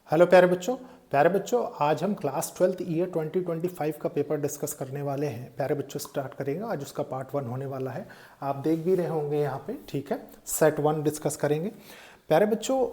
Hello प्यारे बच्चों आज हम क्लास 12th ईयर 2025 का पेपर डिस्कस करने वाले हैं। प्यारे बच्चों स्टार्ट करेंगे, आज उसका पार्ट 1 होने वाला है। आप देख भी रहे होंगे यहाँ पे, ठीक है। सेट 1 डिस्कस करेंगे। प्यारे बच्चों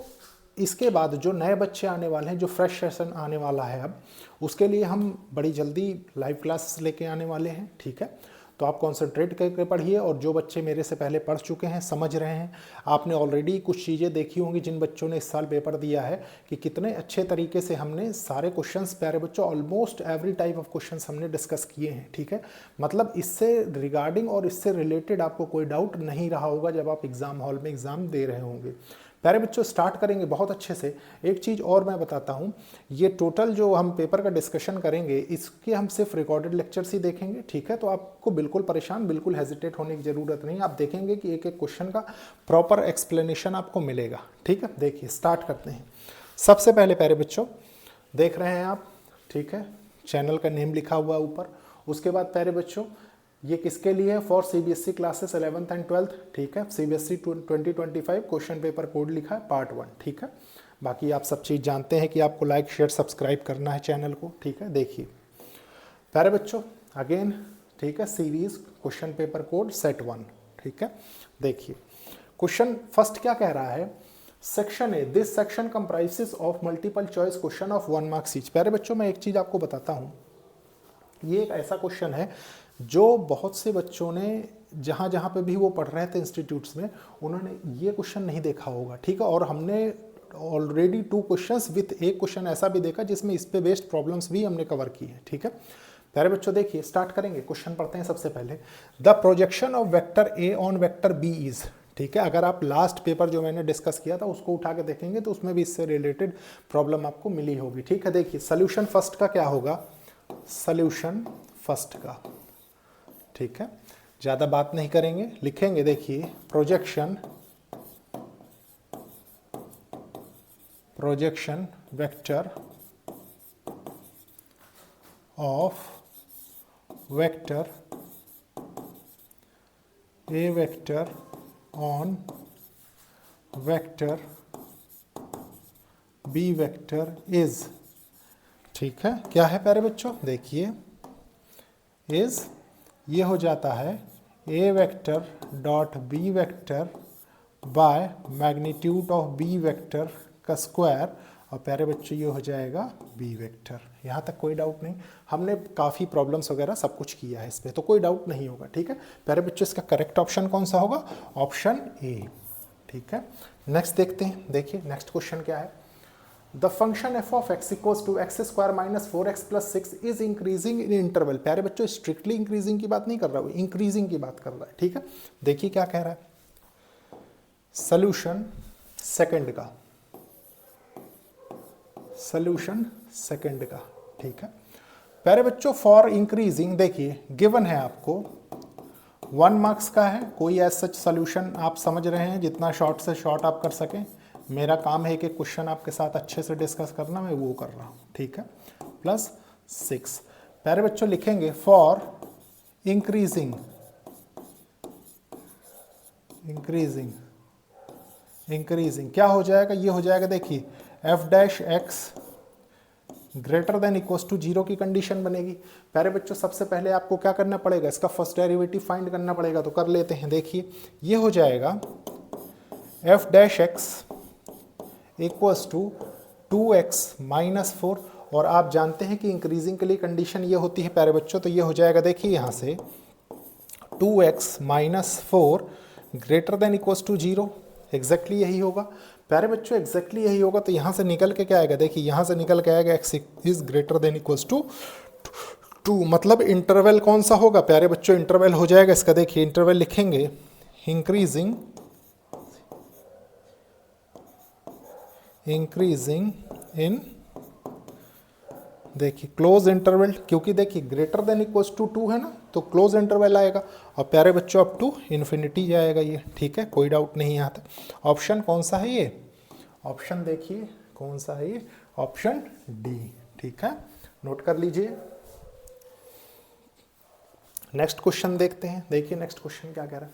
इसके बाद जो नए बच्चे आने वाले हैं, जो फ्रेश सेशन आने वाला है अब, उसके लिए हम बड़ी जल्दी लाइव क्लासेस लेके आने वाले हैं, ठीक है। तो आप कंसंट्रेट करके पढ़िए, और जो बच्चे मेरे से पहले पढ़ चुके हैं, समझ रहे हैं, आपने ऑलरेडी कुछ चीज़ें देखी होंगी जिन बच्चों ने इस साल पेपर दिया है कि कितने अच्छे तरीके से हमने सारे क्वेश्चंस, प्यारे बच्चों almost every type of questions हमने डिस्कस किए हैं, ठीक है। मतलब इससे रिगार्डिंग और इससे रिलेटेड आपको कोई डाउट नहीं रहा होगा जब आप एग्ज़ाम हॉल में एग्ज़ाम दे रहे होंगे। प्यारे बच्चों स्टार्ट करेंगे बहुत अच्छे से। एक चीज़ और मैं बताता हूँ, ये टोटल जो हम पेपर का डिस्कशन करेंगे इसके हम सिर्फ रिकॉर्डेड लेक्चर्स ही देखेंगे, ठीक है। तो आपको बिल्कुल परेशान, बिल्कुल हेजिटेट होने की ज़रूरत नहीं। आप देखेंगे कि एक एक क्वेश्चन का प्रॉपर एक्सप्लेनेशन आपको मिलेगा, ठीक है। देखिए स्टार्ट करते हैं। सबसे पहले प्यारे बच्चों देख रहे हैं आप, ठीक है, चैनल का नेम लिखा हुआ है ऊपर। उसके बाद प्यारे बच्चों ये किसके लिए है? For CBSE classes 11th and 12th, ठीक है। सीबीएसई 2025 क्वेश्चन पेपर कोड लिखा है पार्ट 1, ठीक है। बाकी आप सब चीज़ जानते हैं कि आपको लाइक शेयर सब्सक्राइब करना है चैनल को, ठीक है। देखिए प्यारे बच्चों अगेन, ठीक है, series question paper code set 1, ठीक है। देखिए क्वेश्चन फर्स्ट क्या कह रहा है? Section A, this section comprises of multiple choice question of 1 marks each. प्यारे बच्चों मैं एक चीज़ आपको बताता हूँ, ये एक ऐसा क्वेश्चन है जो बहुत से बच्चों ने जहाँ जहाँ पे भी वो पढ़ रहे थे इंस्टीट्यूट्स में, उन्होंने ये क्वेश्चन नहीं देखा होगा, ठीक है। और हमने ऑलरेडी 2 क्वेश्चंस विथ एक क्वेश्चन ऐसा भी देखा जिसमें इस पे बेस्ड प्रॉब्लम्स भी हमने कवर की है, ठीक है। प्यारे बच्चों देखिए स्टार्ट करेंगे, क्वेश्चन पढ़ते हैं सबसे पहले। The projection of vector A on vector B is, ठीक है। अगर आप लास्ट पेपर जो मैंने डिस्कस किया था उसको उठा के देखेंगे तो उसमें भी इससे रिलेटेड प्रॉब्लम आपको मिली होगी, ठीक है। देखिए सोल्यूशन फर्स्ट का क्या होगा? सोल्यूशन फर्स्ट का, ठीक है, ज़्यादा बात नहीं करेंगे, लिखेंगे। देखिए projection vector of vector A vector on vector B vector is, ठीक है। क्या है प्यारे बच्चों? देखिए इज ये हो जाता है A vector dot B vector by magnitude of B vector का स्क्वायर, और प्यारे बच्चों ये हो जाएगा बी वेक्टर। यहाँ तक कोई डाउट नहीं, हमने काफ़ी प्रॉब्लम्स वगैरह सब कुछ किया है इस पर, तो कोई डाउट नहीं होगा, ठीक है। प्यारे बच्चों इसका करेक्ट ऑप्शन कौन सा होगा? ऑप्शन ए, ठीक है। नेक्स्ट देखते हैं। देखिए नेक्स्ट क्वेश्चन क्या है? The function f of x equals to x square minus 4x plus 6 is increasing in interval. प्यारे बच्चों स्ट्रिक्टली इंक्रीजिंग की बात नहीं कर रहा, वो इंक्रीजिंग की बात कर रहा है, ठीक है। देखिए क्या कह रहा है, सोल्यूशन सेकंड का, सोल्यूशन सेकंड का, ठीक है। प्यारे बच्चों फॉर इंक्रीजिंग, देखिए गिवन है आपको 1 मार्क्स का है, कोई एज सच सोल्यूशन आप समझ रहे हैं, जितना शॉर्ट से शॉर्ट आप कर सकें। मेरा काम है कि क्वेश्चन आपके साथ अच्छे से डिस्कस करना, मैं वो कर रहा हूँ, ठीक है। प्लस 6, प्यारे बच्चों लिखेंगे फॉर इंक्रीजिंग क्या हो जाएगा? ये हो जाएगा, देखिए f dash x greater than equals to 0 की कंडीशन बनेगी। प्यारे बच्चों सबसे पहले आपको क्या करना पड़ेगा? इसका फर्स्ट डेरिवेटिव फाइंड करना पड़ेगा, तो कर लेते हैं। देखिए ये हो जाएगा f dash x equals to 2x minus 4, और आप जानते हैं कि इंक्रीजिंग के लिए कंडीशन ये होती है प्यारे बच्चों, तो ये हो जाएगा, देखिए यहाँ से 2x minus 4 greater than equals to 0, exactly यही होगा प्यारे बच्चों, एग्जैक्टली यही होगा। तो यहाँ से निकल के क्या आएगा? देखिए यहाँ से निकल के आएगा x is greater than equals to 2, मतलब इंटरवल कौन सा होगा प्यारे बच्चों? इंटरवल हो जाएगा इसका, देखिए इंटरवल लिखेंगे इंक्रीजिंग इन, देखिए क्लोज इंटरवल, क्योंकि देखिए ग्रेटर देन इक्वल्स टू 2 है ना, तो क्लोज इंटरवल आएगा, और प्यारे बच्चों अप टू इन्फिनिटी जाएगा ये, ठीक है। कोई डाउट नहीं यहाँ तक। ऑप्शन कौन सा है ये? ऑप्शन देखिए कौन सा है ये? ऑप्शन डी, ठीक है, नोट कर लीजिए। नेक्स्ट क्वेश्चन देखते हैं। देखिए नेक्स्ट क्वेश्चन क्या कह रहा है?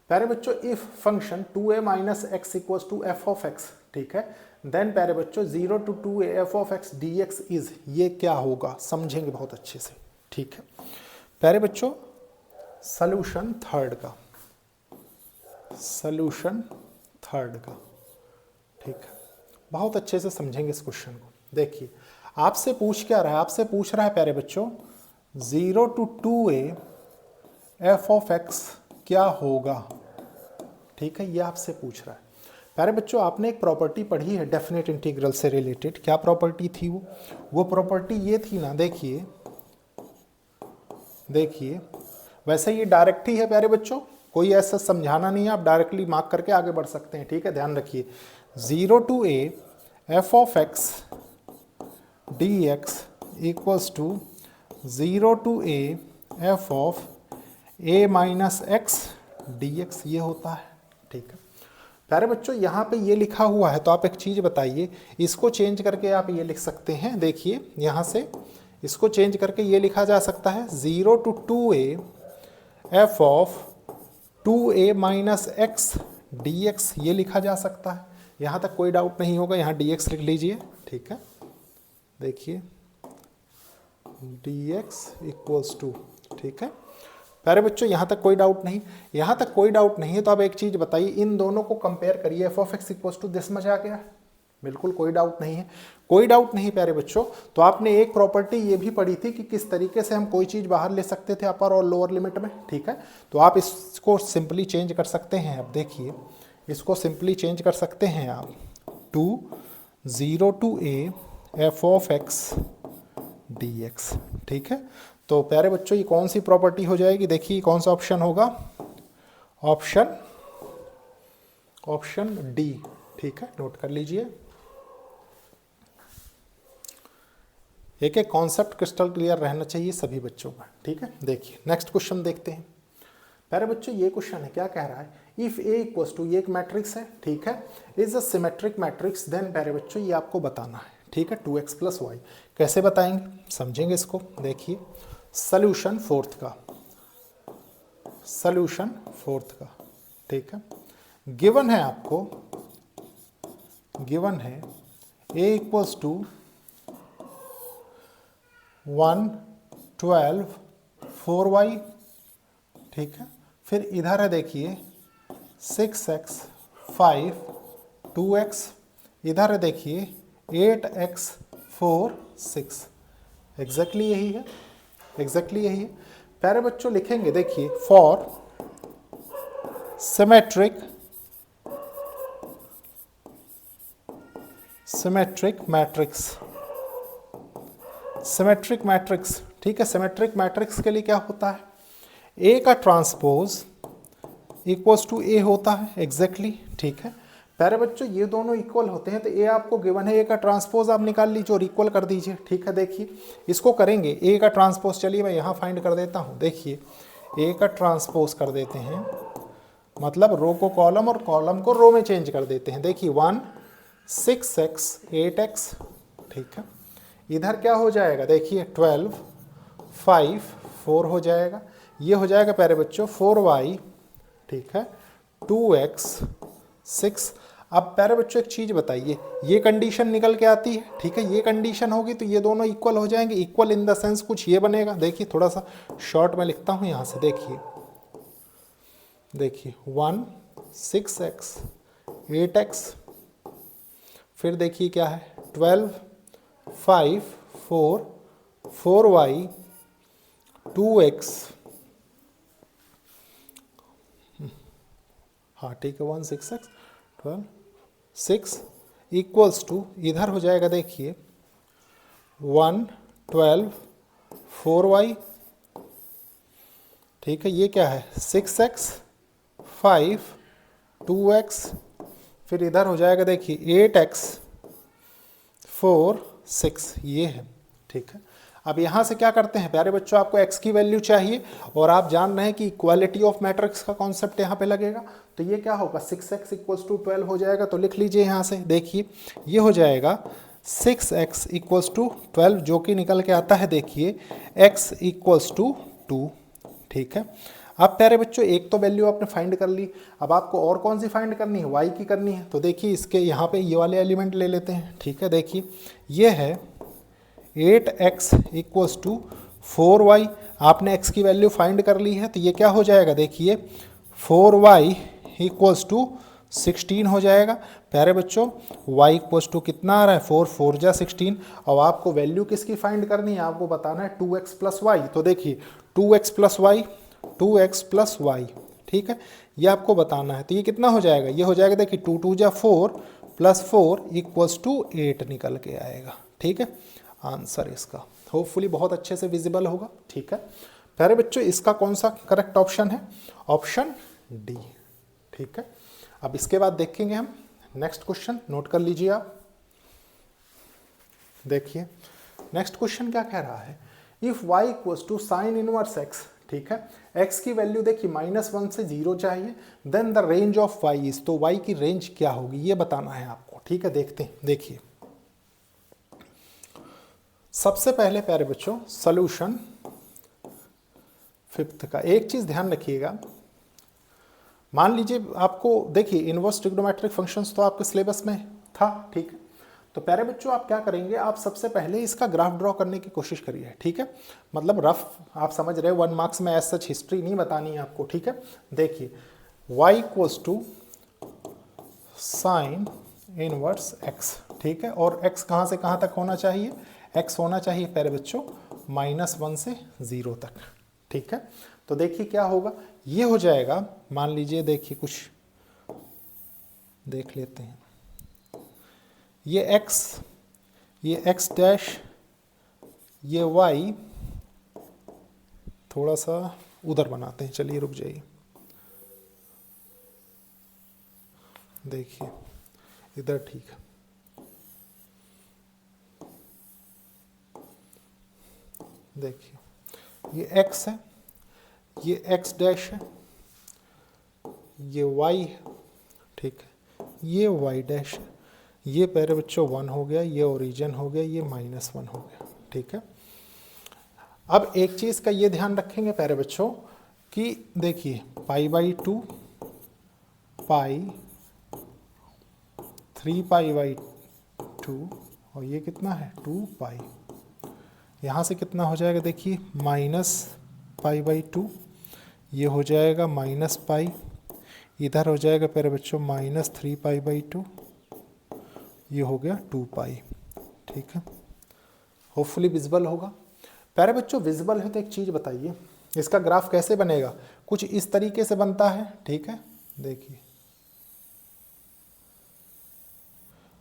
प्यारे बच्चों if function 2a minus x equals to f of x, ठीक है, देन प्यारे बच्चों 0 to 2a f of x d x is, ये क्या होगा समझेंगे बहुत अच्छे से, ठीक है। प्यारे बच्चों सॉल्यूशन थर्ड का, सॉल्यूशन थर्ड का, ठीक है, बहुत अच्छे से समझेंगे इस क्वेश्चन को। देखिए आपसे पूछ क्या रहा है, आपसे पूछ रहा है प्यारे बच्चों 0 to 2a f of x क्या होगा, ठीक है, ये आपसे पूछ रहा है। प्यारे बच्चों आपने एक प्रॉपर्टी पढ़ी है डेफिनेट इंटीग्रल से रिलेटेड, क्या प्रॉपर्टी थी वो प्रॉपर्टी ये थी ना, देखिए देखिए वैसे ये डायरेक्ट ही है प्यारे बच्चों, कोई ऐसा समझाना नहीं है, आप डायरेक्टली मार्क करके आगे बढ़ सकते हैं, ठीक है, ध्यान रखिए 0 to a f of x d x equals to 0 to a f of a minus x d x, ये होता है, ठीक है। प्यारे बच्चों यहाँ पे ये लिखा हुआ है तो आप एक चीज़ बताइए, इसको चेंज करके आप ये लिख सकते हैं, देखिए यहाँ से इसको चेंज करके ये लिखा जा सकता है 0 to 2a f of 2a minus x d x, ये लिखा जा सकता है, यहाँ तक कोई डाउट नहीं होगा, यहाँ dx लिख लीजिए, ठीक है, देखिए dx इक्वल्स टू, ठीक है। प्यारे बच्चों यहाँ तक कोई डाउट नहीं, यहाँ तक कोई डाउट नहीं है तो आप एक चीज़ बताइए, इन दोनों को कंपेयर करिए, f of x equals to this, मजा आ गया, बिल्कुल कोई डाउट नहीं है, कोई डाउट नहीं प्यारे बच्चों। तो आपने एक प्रॉपर्टी ये भी पढ़ी थी कि किस तरीके से हम कोई चीज़ बाहर ले सकते थे अपर और लोअर लिमिट में, ठीक है, तो आप इसको सिंपली चेंज कर सकते हैं। अब देखिए इसको सिंपली चेंज कर सकते हैं आप, 0 to a f of x d x, ठीक है। तो प्यारे बच्चों ये कौन सी प्रॉपर्टी हो जाएगी, देखिए कौन सा ऑप्शन होगा, ऑप्शन डी, ठीक है, नोट कर लीजिए। एक एक कॉन्सेप्ट क्रिस्टल क्लियर रहना चाहिए सभी बच्चों का, ठीक है। देखिए नेक्स्ट क्वेश्चन देखते हैं। प्यारे बच्चों ये क्वेश्चन है, क्या कह रहा है, इफ ए इक्वल्स टू, ये एक मैट्रिक्स है, ठीक है, is a symmetric matrix, then प्यारे बच्चों ये आपको बताना है, ठीक है, 2x + y, कैसे बताएंगे समझेंगे इसको। देखिए सॉल्यूशन फोर्थ का, सॉल्यूशन फोर्थ का, ठीक है, गिवन है आपको, गिवन है a इक्वल्स टू 1 12 4y, ठीक है, फिर इधर है देखिए 6x 5 2x, इधर है देखिए 8x 4 6, एग्जैक्टली यही है, एग्जैक्टली यही है। प्यारे बच्चों लिखेंगे देखिए for symmetric matrix, symmetric matrix, ठीक है, सिमेट्रिक मैट्रिक्स के लिए क्या होता है, ए का ट्रांसपोज इक्वल्स टू ए होता है, एग्जैक्टली, ठीक है। प्यारे बच्चों ये दोनों इक्वल होते हैं तो ए आपको गिवन है, ए का ट्रांसपोज आप निकाल लीजिए और इक्वल कर दीजिए, ठीक है। देखिए इसको करेंगे, ए का ट्रांसपोज, चलिए मैं यहाँ फाइंड कर देता हूँ, देखिए ए का ट्रांसपोज कर देते हैं, मतलब रो को कॉलम और कॉलम को रो में चेंज कर देते हैं। देखिए 1 6x 8x, ठीक है, इधर क्या हो जाएगा, देखिए 12 5 4 हो जाएगा, ये हो जाएगा प्यारे बच्चों 4y, ठीक है, 2x 6। अब प्यारे बच्चों एक चीज़ बताइए, ये कंडीशन निकल के आती है, ठीक है, ये कंडीशन होगी तो ये दोनों इक्वल हो जाएंगे, इक्वल इन द सेंस कुछ ये बनेगा। देखिए थोड़ा सा शॉर्ट में लिखता हूँ यहाँ से, देखिए देखिए 1 6x 8x, फिर देखिए क्या है 12 5 4 4y 2x, हाँ ठीक है 1 6x 12 6 इक्वल्स टू, इधर हो जाएगा देखिए 1 12 4y, ठीक है, ये क्या है 6x 5 2x, फिर इधर हो जाएगा देखिए 8x 4 6, ये है, ठीक है। अब यहाँ से क्या करते हैं प्यारे बच्चों, आपको x की वैल्यू चाहिए और आप जान रहे हैं कि इक्वालिटी ऑफ मैट्रिक्स का कॉन्सेप्ट यहाँ पे लगेगा, तो ये क्या होगा 6x इक्वल्स टू 12 हो जाएगा, तो लिख लीजिए यहाँ से, देखिए ये हो जाएगा 6x इक्वल्स टू 12, जो कि निकल के आता है देखिए x इक्वल्स टू 2, ठीक है। अब प्यारे बच्चों एक तो वैल्यू आपने फाइंड कर ली, अब आपको और कौन सी फाइंड करनी है, वाई की करनी है। तो देखिए इसके यहाँ पे ये वाले एलिमेंट ले लेते हैं, ठीक है। देखिए ये है 8x इक्वल्स टू 4y, आपने x की वैल्यू फाइंड कर ली है, तो ये क्या हो जाएगा, देखिए 4y इक्वल्स टू 16 हो जाएगा। प्यारे बच्चों y इक्वल्स टू कितना आ रहा है, 4 4 जा 16। और आपको वैल्यू किसकी फाइंड करनी है, आपको बताना है 2x प्लस वाई। तो देखिए 2x plus Y, 2x plus Y, ठीक है, ये आपको बताना है। तो ये कितना हो जाएगा, ये हो जाएगा देखिए 2 2 जा 4 प्लस 4 इक्वल्स टू 8 निकल के आएगा, ठीक है। आंसर इसका होपफुली बहुत अच्छे से विजिबल होगा, ठीक है। प्यारे बच्चों इसका कौन सा करेक्ट ऑप्शन है, ऑप्शन डी, ठीक है। अब इसके बाद देखेंगे हम नेक्स्ट क्वेश्चन, नोट कर लीजिए आप। देखिए नेक्स्ट क्वेश्चन क्या कह रहा है, if y equals to sine inverse x, ठीक है, x की वैल्यू देखिए -1 से 0 चाहिए, then the range of y is, तो y की रेंज क्या होगी ये बताना है आपको, ठीक है। देखते हैं, देखिए सबसे पहले प्यारे बच्चों सॉल्यूशन 5th का एक चीज ध्यान रखिएगा, मान लीजिए आपको देखिए इनवर्स ट्रिग्नोमेट्रिक फंक्शंस तो आपके सिलेबस में था, ठीक है। तो प्यारे बच्चों आप क्या करेंगे, आप सबसे पहले इसका ग्राफ ड्रॉ करने की कोशिश करिए, ठीक है। मतलब रफ आप समझ रहे हो, 1 मार्क्स में एज सच हिस्ट्री नहीं बतानी है आपको, ठीक है। देखिए y equals to sine inverse x, ठीक है, और x कहाँ से कहाँ तक होना चाहिए, x होना चाहिए प्यारे बच्चों -1 से 0 तक, ठीक है। तो देखिए क्या होगा, ये हो जाएगा, मान लीजिए देखिए कुछ देख लेते हैं, ये x डैश, ये y, थोड़ा सा उधर बनाते हैं, चलिए रुक जाइए, देखिए इधर, ठीक है। देखिए ये x है, ये x डैश है, ये y है, ठीक है, ये y डैश है, ये प्यारे बच्चों 1 हो गया, ये ओरिजिन हो गया, ये -1 हो गया, ठीक है। अब एक चीज़ का ये ध्यान रखेंगे प्यारे बच्चों कि देखिए π/2 पाई 3π/2 और ये कितना है 2π, यहाँ से कितना हो जाएगा देखिए -π/2, ये हो जाएगा -π, इधर हो जाएगा प्यारे बच्चों -3π/2, ये हो गया 2π, ठीक है। होपफुली विजिबल होगा प्यारे बच्चों, विजिबल है तो एक चीज़ बताइए, इसका ग्राफ कैसे बनेगा, कुछ इस तरीके से बनता है, ठीक है। देखिए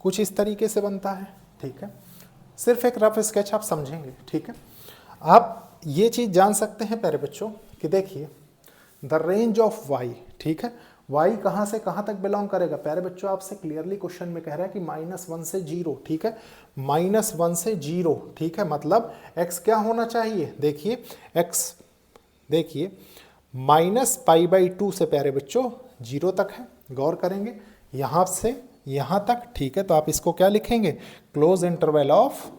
कुछ इस तरीके से बनता है, ठीक है। सिर्फ एक रफ स्केच आप समझेंगे, ठीक है। आप ये चीज़ जान सकते हैं प्यारे बच्चों कि देखिए द रेंज ऑफ y, ठीक है, y कहाँ से कहाँ तक बिलोंग करेगा, प्यारे बच्चों आपसे क्लियरली क्वेश्चन में कह रहा है कि -1 से 0, ठीक है, -1 से 0, ठीक है। मतलब x क्या होना चाहिए, देखिए x देखिए -π/2 से प्यारे बच्चों 0 तक है, गौर करेंगे यहाँ से यहाँ तक, ठीक है। तो आप इसको क्या लिखेंगे, closed interval of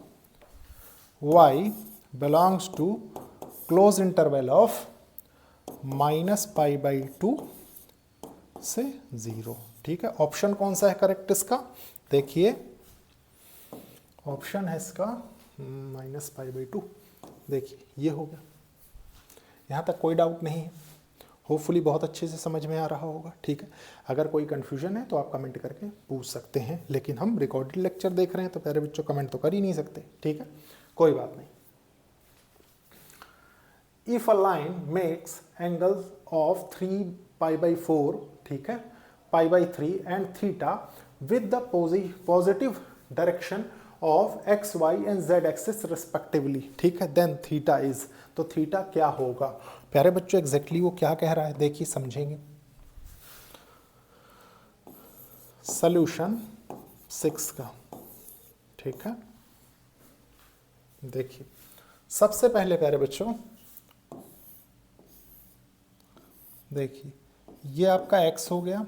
y belongs to closed interval of -π/2 से 0, ठीक है। ऑप्शन कौन सा है करेक्ट इसका, देखिए ऑप्शन है इसका -π/2, देखिए ये हो गया, यहाँ तक कोई डाउट नहीं है, होपफुली बहुत अच्छे से समझ में आ रहा होगा, ठीक है। अगर कोई कन्फ्यूजन है तो आप कमेंट करके पूछ सकते हैं, लेकिन हम रिकॉर्डेड लेक्चर देख रहे हैं तो प्यारे बच्चों कमेंट तो कर ही नहीं सकते, ठीक है, कोई बात नहीं। If a line makes angles of 3π/4, ठीक है, π/3 and theta with the positive direction of x, y and z axis respectively, ठीक है, देन थीटा इज, तो थीटा क्या होगा प्यारे बच्चों, एग्जैक्टली वो क्या कह रहा है देखिए समझेंगे। सॉल्यूशन 6 का, ठीक है। देखिए सबसे पहले प्यारे बच्चों देखिए ये आपका x हो गया,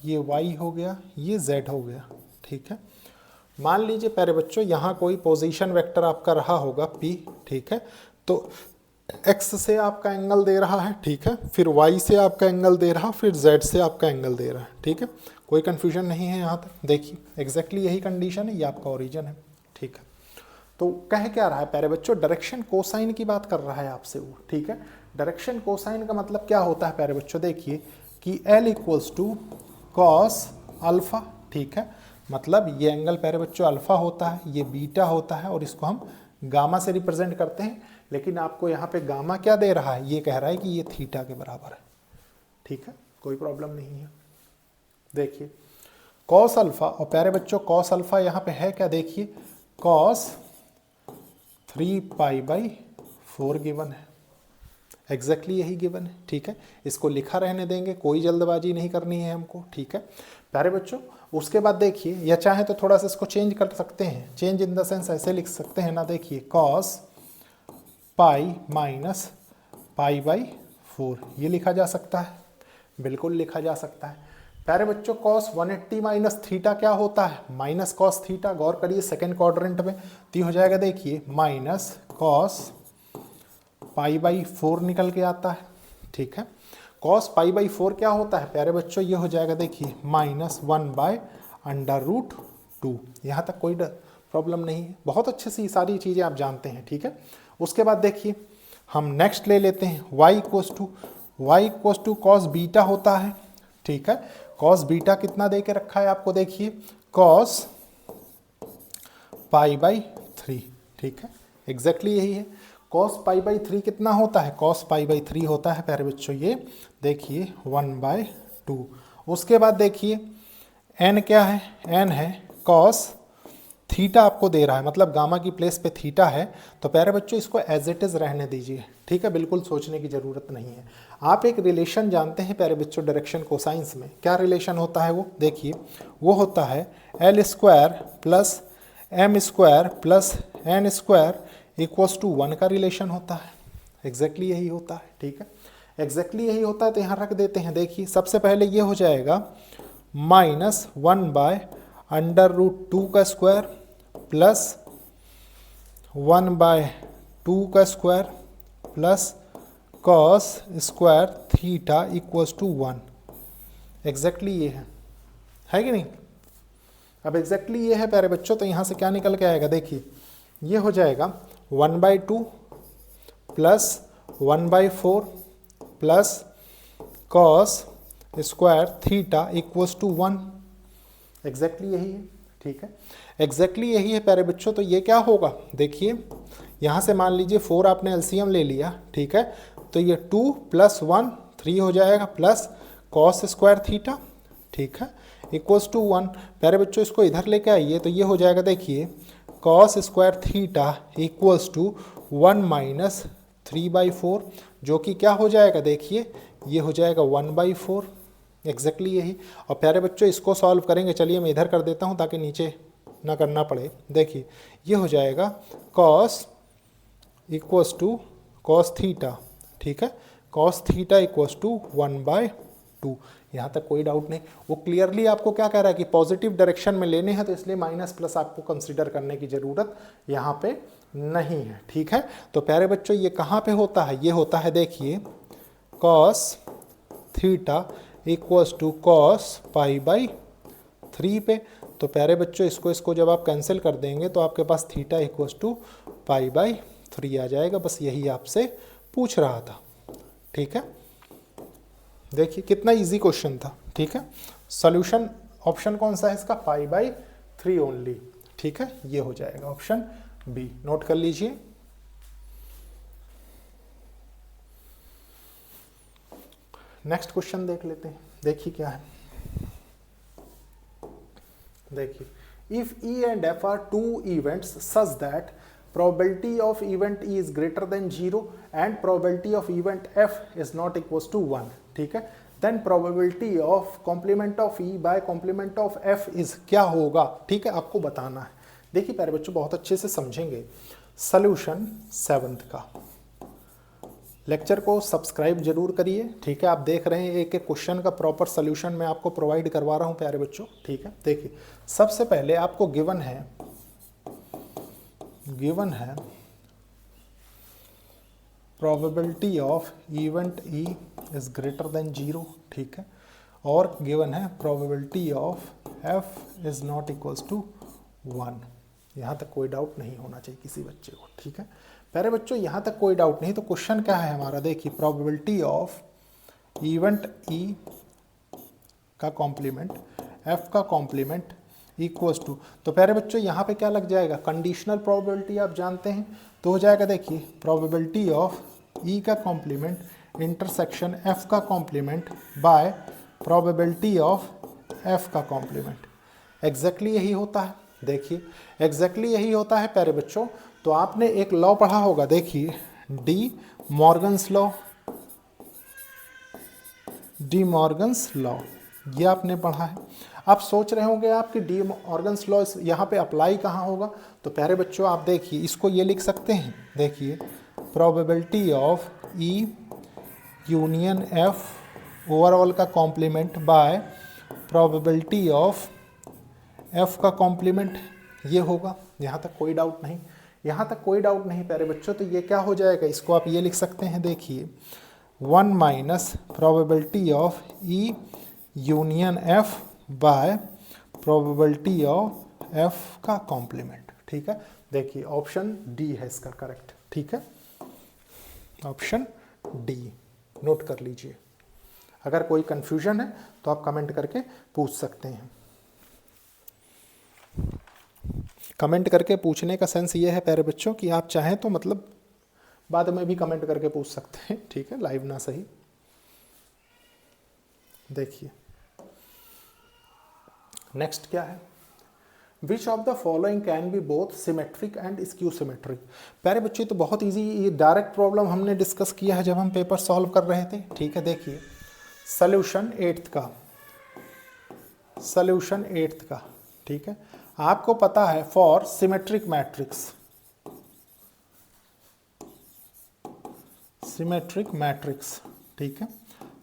ये y हो गया, ये z हो गया, ठीक है। मान लीजिए प्यारे बच्चों यहाँ कोई पोजीशन वेक्टर आपका रहा होगा p, ठीक है। तो एक्स से आपका एंगल दे रहा है, ठीक है, फिर वाई से आपका एंगल दे रहा, फिर जेड से आपका एंगल दे रहा है, ठीक है, कोई कन्फ्यूजन नहीं है यहाँ तक। देखिए एग्जैक्टली यही कंडीशन है, ये आपका ओरिजिन है, ठीक है। तो कह क्या रहा है प्यारे बच्चों, डायरेक्शन कोसाइन की बात कर रहा है आपसे वो, ठीक है। डायरेक्शन कोसाइन का मतलब क्या होता है प्यारे बच्चों, देखिए कि L equals to cos alpha, ठीक है, मतलब ये एंगल प्यारे बच्चों अल्फा होता है, ये बीटा होता है, और इसको हम गामा से रिप्रेजेंट करते हैं। लेकिन आपको यहाँ पे गामा क्या दे रहा है, ये कह रहा है कि ये थीटा के बराबर है, ठीक है, कोई प्रॉब्लम नहीं है। देखिए कॉस अल्फा, और प्यारे बच्चों कॉस अल्फा यहाँ पे है क्या, देखिए कॉस 3π/4 गिवन है, एग्जैक्टली यही गिवन है, ठीक है। इसको लिखा रहने देंगे, कोई जल्दबाजी नहीं करनी है हमको, ठीक है प्यारे बच्चों। उसके बाद देखिए, या चाहे तो थोड़ा सा इसको चेंज कर सकते हैं, चेंज इन द सेंस ऐसे लिख सकते हैं ना, देखिए कॉस पाई माइनस π/4 ये लिखा जा सकता है, बिल्कुल लिखा जा सकता है प्यारे बच्चों। कॉस 180 माइनस थीटा क्या होता है, माइनस कॉस थीटा, गौर करिए सेकेंड क्वाड्रेंट में, तो हो जाएगा देखिए माइनस कॉस π/4 निकल के आता है, ठीक है। कॉस π/4 क्या होता है प्यारे बच्चों, ये हो जाएगा देखिए -1/√2। यहाँ तक कोई प्रॉब्लम नहीं है, बहुत अच्छे से ये सारी चीज़ें आप जानते हैं, ठीक है। उसके बाद देखिए हम नेक्स्ट ले लेते हैं y equals to cos beta होता है, ठीक है। कॉस बीटा कितना दे के रखा है आपको, देखिए कॉस π/3, ठीक है, एग्जैक्टली यही है। कॉस π/3 कितना होता है, कॉस π/3 होता है प्यारे बच्चों ये देखिए 1/2। उसके बाद देखिए n क्या है, n है कॉस थीटा आपको दे रहा है, मतलब गामा की प्लेस पे थीटा है, तो प्यारे बच्चों इसको एज इट इज रहने दीजिए, ठीक है, बिल्कुल सोचने की जरूरत नहीं है। आप एक रिलेशन जानते हैं प्यारे बच्चों डायरेक्शन कोसाइंस में, क्या रिलेशन होता है वो, देखिए वो होता है L² + M² + N² equals to 1 का रिलेशन होता है, एग्जैक्टली यही होता है, ठीक है, एग्जैक्टली यही होता है। तो यहाँ रख देते हैं, देखिए सबसे पहले ये हो जाएगा -1/√2 का स्क्वायर प्लस 1/2 का square plus cos square theta equals to 1, exactly ये है कि नहीं। अब एग्जैक्टली ये है प्यारे बच्चों, तो यहाँ से क्या निकल के आएगा, देखिए ये हो जाएगा 1/2 plus 1/4 plus cos square theta equals to 1, exactly यही है, ठीक है, एग्जैक्टली यही है प्यारे बच्चों। तो ये क्या होगा, देखिए यहाँ से मान लीजिए 4 आपने एलसीएम ले लिया, ठीक है, तो ये 2 + 1 3 हो जाएगा प्लस कॉस स्क्वायर थीटा, ठीक है, इक्वल्स टू 1। प्यारे बच्चों इसको इधर लेके आइए, तो ये हो जाएगा देखिए cos square theta equals to 1 - 3/4, जो कि क्या हो जाएगा, देखिए ये हो जाएगा 1/4, एग्जैक्टली यही। और प्यारे बच्चों इसको सॉल्व करेंगे, चलिए मैं इधर कर देता हूँ ताकि नीचे ना करना पड़े। देखिए ये हो जाएगा cos equals to cos theta, ठीक है, कॉस थीटा इक्वल्स टू 1/2। यहाँ तक कोई डाउट नहीं, वो क्लियरली आपको क्या कह रहा है कि पॉजिटिव डायरेक्शन में लेने हैं, तो इसलिए माइनस प्लस आपको कंसीडर करने की ज़रूरत यहाँ पे नहीं है, ठीक है। तो प्यारे बच्चों ये कहाँ पे होता है, ये होता है देखिए cos theta equals to cos π/3 पे। तो प्यारे बच्चों इसको जब आप कैंसिल कर देंगे तो आपके पास थीटा इक्वल्स टू π/3 आ जाएगा, बस यही आपसे पूछ रहा था, ठीक है। देखिए कितना इजी क्वेश्चन था, ठीक है। सॉल्यूशन ऑप्शन कौन सा है इसका, π/3 ओनली, ठीक है, ये हो जाएगा ऑप्शन बी, नोट कर लीजिए। नेक्स्ट क्वेश्चन देख लेते हैं, देखिए क्या है, देखिए if E and F are two events such that probability of event E is greater than 0 and probability of event F is not equals to 1, ठीक है, then probability of complement of E by complement of F is क्या होगा, ठीक है, आपको बताना है। देखिए प्यारे बच्चों बहुत अच्छे से समझेंगे। सॉल्यूशन 7th का लेक्चर को सब्सक्राइब जरूर करिए, ठीक है। आप देख रहे हैं एक एक क्वेश्चन का प्रॉपर सॉल्यूशन मैं आपको प्रोवाइड करवा रहा हूं प्यारे बच्चों, ठीक है। देखिए सबसे पहले आपको गिवन है probability of event E is greater than 0, ठीक है, और गिवन है probability of F is not equals to 1। यहाँ तक कोई डाउट नहीं होना चाहिए किसी बच्चे को, ठीक है प्यारे बच्चों, यहाँ तक कोई डाउट नहीं। तो क्वेश्चन क्या है हमारा, देखिए प्रोबेबिलिटी ऑफ इवेंट ई का कॉम्प्लीमेंट एफ का कॉम्प्लीमेंट इक्वल्स टू, तो प्यारे बच्चों यहाँ पे क्या लग जाएगा, कंडीशनल प्रोबेबिलिटी आप जानते हैं, तो हो जाएगा देखिए प्रोबेबिलिटी ऑफ ई का कॉम्प्लीमेंट इंटरसेक्शन एफ का complement by probability of F का कॉम्प्लीमेंट। एग्जैक्टली यही होता है, देखिए एग्जैक्टली यही होता है प्यारे बच्चों। तो आपने एक लॉ पढ़ा होगा, देखिए D Morgan's law, D Morgan's law, ये आपने पढ़ा है। आप सोच रहे होंगे आप कि डी मॉर्गन्स लॉ यहाँ पे अप्लाई कहाँ होगा, तो प्यारे बच्चों आप देखिए इसको ये लिख सकते हैं, देखिए probability of E union F overall का complement by probability of F का कॉम्प्लीमेंट, ये होगा। यहाँ तक कोई डाउट नहीं, यहाँ तक कोई डाउट नहीं प्यारे बच्चों। तो ये क्या हो जाएगा, इसको आप ये लिख सकते हैं, देखिए 1 minus probability of E union F bye probability of F का कॉम्प्लीमेंट, ठीक है। देखिए ऑप्शन डी है इसका करेक्ट, ठीक है, ऑप्शन डी नोट कर लीजिए। अगर कोई कंफ्यूजन है तो आप कमेंट करके पूछ सकते हैं। कमेंट करके पूछने का सेंस ये है प्यारे बच्चों कि आप चाहें तो मतलब बाद में भी कमेंट करके पूछ सकते हैं, ठीक है, लाइव ना सही। देखिए नेक्स्ट क्या है, विच of the following can be both symmetric and skew symmetric. प्यारे बच्चे तो बहुत इजी, ये डायरेक्ट प्रॉब्लम हमने डिस्कस किया है जब हम पेपर सॉल्व कर रहे थे, ठीक है। देखिए सॉल्यूशन 8th का, सॉल्यूशन 8th का, ठीक है। आपको पता है for symmetric matrix, symmetric matrix, ठीक है।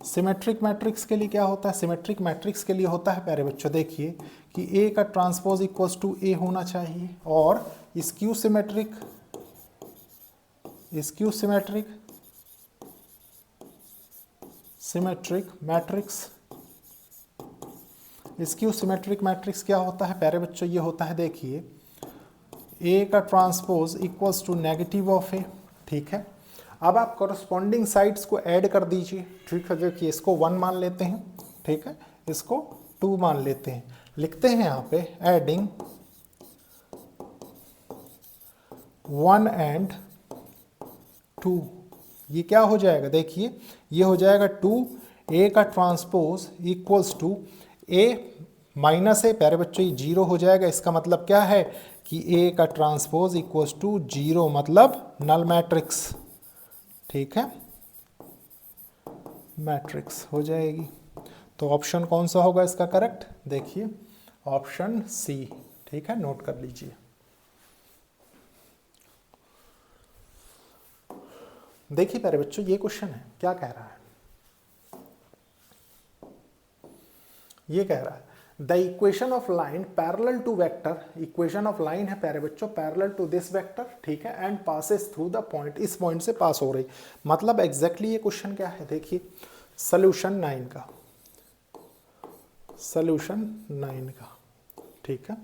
सिमेट्रिक मैट्रिक्स के लिए क्या होता है, सिमेट्रिक मैट्रिक्स के लिए होता है प्यारे बच्चों, देखिए कि ए का ट्रांसपोज इक्वल्स टू ए होना चाहिए, और skew symmetric, skew symmetric, symmetric matrix, skew symmetric matrix क्या होता है प्यारे बच्चों, ये होता है देखिए ए का transpose equals to negative of A, ठीक है। अब आप कॉरस्पॉन्डिंग साइड्स को ऐड कर दीजिए, ठीक है। देखिए इसको 1 मान लेते हैं, ठीक है, इसको 2 मान लेते हैं, लिखते हैं यहाँ पे एडिंग 1 एंड 2, ये क्या हो जाएगा, देखिए ये हो जाएगा 2 ए का transpose equals to A minus A, प्यारे बच्चों ये 0 हो जाएगा। इसका मतलब क्या है कि ए का ट्रांसपोज इक्वल्स टू 0, मतलब नल मैट्रिक्स, ठीक है, मैट्रिक्स हो जाएगी। तो ऑप्शन कौन सा होगा इसका करेक्ट, देखिए ऑप्शन सी, ठीक है, नोट कर लीजिए। देखिए प्यारे बच्चों ये क्वेश्चन है, क्या कह रहा है, ये कह रहा है the equation of line parallel to vector, equation of line है प्यारे बच्चों पैरेलल टू दिस वेक्टर, ठीक है, and passes through the point, इस पॉइंट से पास हो रही, मतलब एग्जैक्टली ये क्वेश्चन क्या है, देखिए सोल्यूशन 9 का, सोल्यूशन 9 का, ठीक है।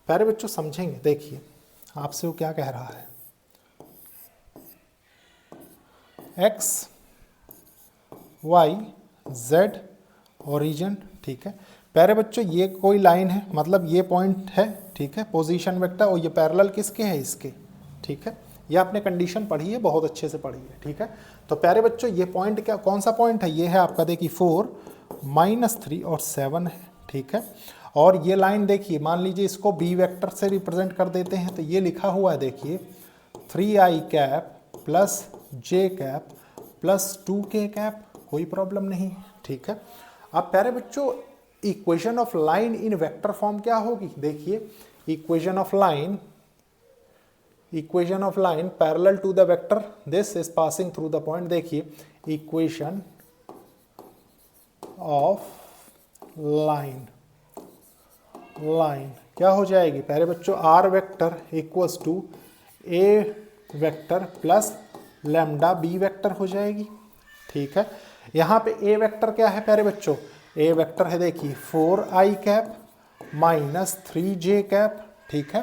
प्यारे बच्चों समझेंगे, देखिए आपसे वो क्या कह रहा है, x y z ओरिजिन, ठीक है। प्यारे बच्चों ये कोई लाइन है, मतलब ये पॉइंट है, ठीक है, पोजीशन वेक्टर, और ये पैरेलल किसके है, इसके, ठीक है। ये आपने कंडीशन पढ़ी है, बहुत अच्छे से पढ़ी है, ठीक है। तो प्यारे बच्चों ये पॉइंट क्या, कौन सा पॉइंट है, ये है आपका देखिए 4 -3 और 7 है, ठीक है। और ये लाइन देखिए, मान लीजिए इसको बी वेक्टर से रिप्रेजेंट कर देते हैं, तो ये लिखा हुआ है देखिए 3i cap plus j cap plus 2k cap, कोई प्रॉब्लम नहीं, ठीक है। अब प्यारे बच्चों equation of line in vector form क्या होगी, देखिए equation of line, equation of line parallel to the vector this is passing through the point, देखिए इक्वेशन ऑफ लाइन, लाइन क्या हो जाएगी प्यारे बच्चों, R vector equals to A vector plus lambda B vector हो जाएगी, ठीक है। यहाँ पे ए वेक्टर क्या है प्यारे बच्चों, ए वेक्टर है देखिए 4i cap minus 3j cap, ठीक है,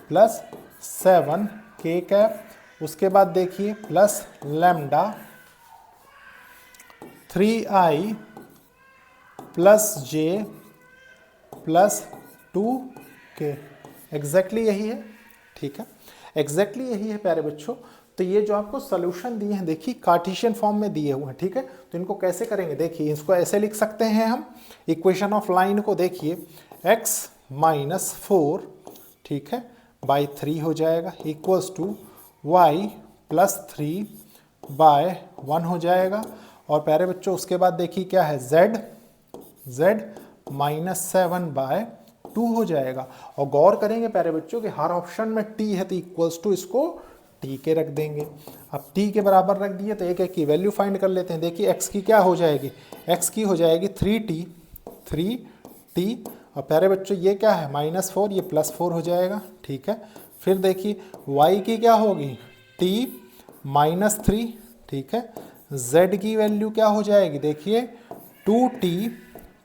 प्लस 7k कैप, उसके बाद देखिए plus lambda 3i plus j plus 2k, exactly यही है, ठीक है, एग्जैक्टली यही है प्यारे बच्चों। तो ये जो आपको सोल्यूशन दिए हैं देखिए कार्टेशियन फॉर्म में दिए हुए हैं, ठीक है। तो इनको कैसे करेंगे देखिए, इसको ऐसे लिख सकते हैं हम, इक्वेशन ऑफ लाइन को देखिए x माइनस 4, ठीक है, बाई 3 हो जाएगा equals to y plus 3 by 1 हो जाएगा। और प्यारे बच्चों उसके बाद देखिए क्या है z माइनस 7 बाय 2 हो जाएगा। और गौर करेंगे प्यारे बच्चों कि हर ऑप्शन में t है तो इक्वल्स टू इसको t के रख देंगे। अब t के बराबर रख दिए तो एक की वैल्यू फाइंड कर लेते हैं। देखिए x की क्या हो जाएगी, x की हो जाएगी 3t, और प्यारे बच्चों ये क्या है -4, ये +4 हो जाएगा, ठीक है। फिर देखिए y की क्या होगी t -3, ठीक है। z की वैल्यू क्या हो जाएगी देखिए 2t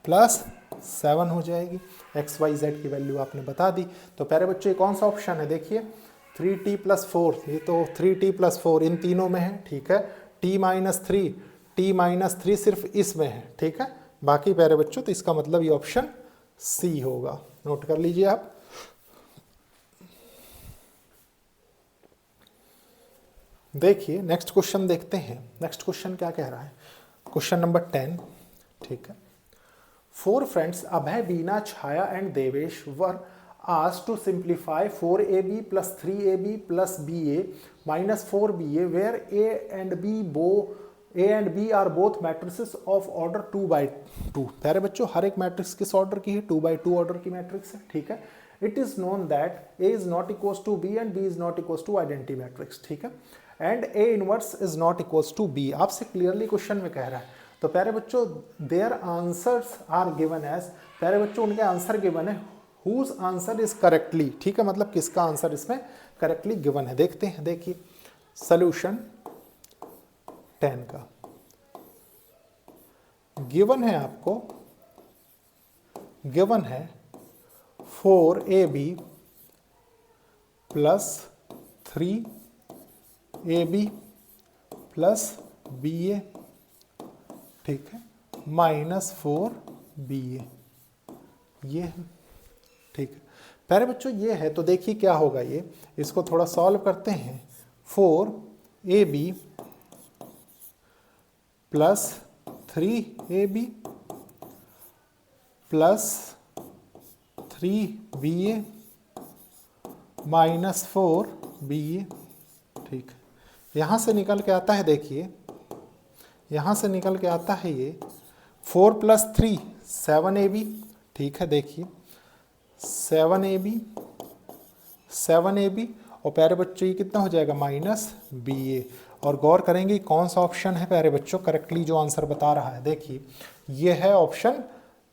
+ 7 हो जाएगी, x y z की वैल्यू आपने बता दी। तो प्यारे बच्चों ये कौन सा ऑप्शन है देखिए 3t + 4, ये तो 3t + 4 इन तीनों में है, ठीक है। t -3 सिर्फ इसमें है, ठीक है। बाकी प्यारे बच्चों तो इसका मतलब ये ऑप्शन सी होगा, नोट कर लीजिए आप। देखिए नेक्स्ट क्वेश्चन देखते हैं। नेक्स्ट क्वेश्चन क्या कह रहा है, क्वेश्चन नंबर 10, ठीक है। 4 friends Abhay, Beena, Chhaya and Devesh were asked to simplify 4ab plus 3ab plus ba minus 4ba where a and b are both matrices of order 2/2। प्यारे बच्चों हर एक मैट्रिक्स किस ऑर्डर की है, 2/2 ऑर्डर की मैट्रिक्स है, ठीक है। It is known that a is not equals to b and b is not equals to identity matrix, ठीक है, and a inverse is not equals to b। आपसे क्लियरली क्वेश्चन में कह रहा है। तो प्यारे बच्चों their answers are given as, प्यारे बच्चों उनके आंसर गिवन है हुज आंसर इज करेक्टली, ठीक है, मतलब किसका आंसर इसमें करेक्टली गिवन है। देखते हैं, देखिए सोल्यूशन 10 का गिवन है आपको, गिवन है 4ab plus 3ab plus ba, ठीक है, -4ba, ये है, ठीक है। प्यारे बच्चों ये है तो देखिए क्या होगा, ये इसको थोड़ा सॉल्व करते हैं। 4ab plus 3ab plus 3ba -4ba, ठीक है। यहाँ से निकल के आता है, देखिए यहाँ से निकल के आता है ये 4 + 3 7ab, ठीक है, देखिए 7ab और प्यारे बच्चों ये कितना हो जाएगा -ba। और गौर करेंगे कौन सा ऑप्शन है प्यारे बच्चों करेक्टली जो आंसर बता रहा है, देखिए ये है ऑप्शन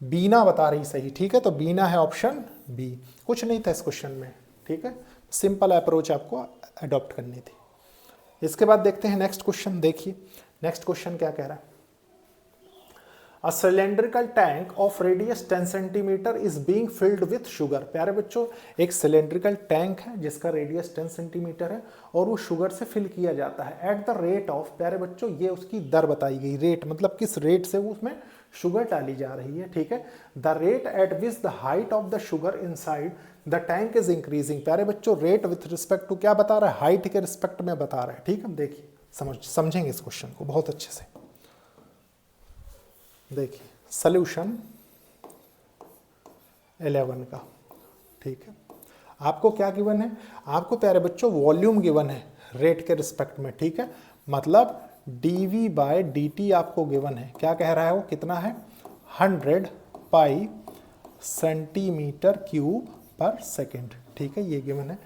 बीना बता रही सही, ठीक है। तो बीना है ऑप्शन बी, कुछ नहीं था इस क्वेश्चन में, ठीक है। सिंपल अप्रोच आपको अडॉप्ट करनी थी। इसके बाद देखते हैं नेक्स्ट क्वेश्चन। देखिए नेक्स्ट क्वेश्चन क्या कह रहा है, A cylindrical tank of radius 10 cm is being filled with sugar। प्यारे बच्चों एक सिलेंड्रिकल टैंक है जिसका रेडियस 10 सेंटीमीटर है और वो शुगर से फिल किया जाता है एट द रेट ऑफ, प्यारे बच्चों ये उसकी दर बताई गई, रेट मतलब किस रेट से वो उसमें शुगर डाली जा रही है, ठीक है। The rate at which the height of the sugar inside the tank is increasing. प्यारे बच्चों रेट विथ रिस्पेक्ट टू क्या बता रहा है, हाइट के रिस्पेक्ट में बता रहा है, ठीक है। देखिए समझेंगे इस क्वेश्चन को बहुत अच्छे से। देखिए सॉल्यूशन 11 का, ठीक है। आपको क्या गिवन है, आपको प्यारे बच्चों वॉल्यूम गिवन है रेट के रिस्पेक्ट में, ठीक है। मतलब dV/dt आपको गिवन है, क्या कह रहा है वो, कितना है 100 पाई cm3/s, ठीक है, ये गिवन है।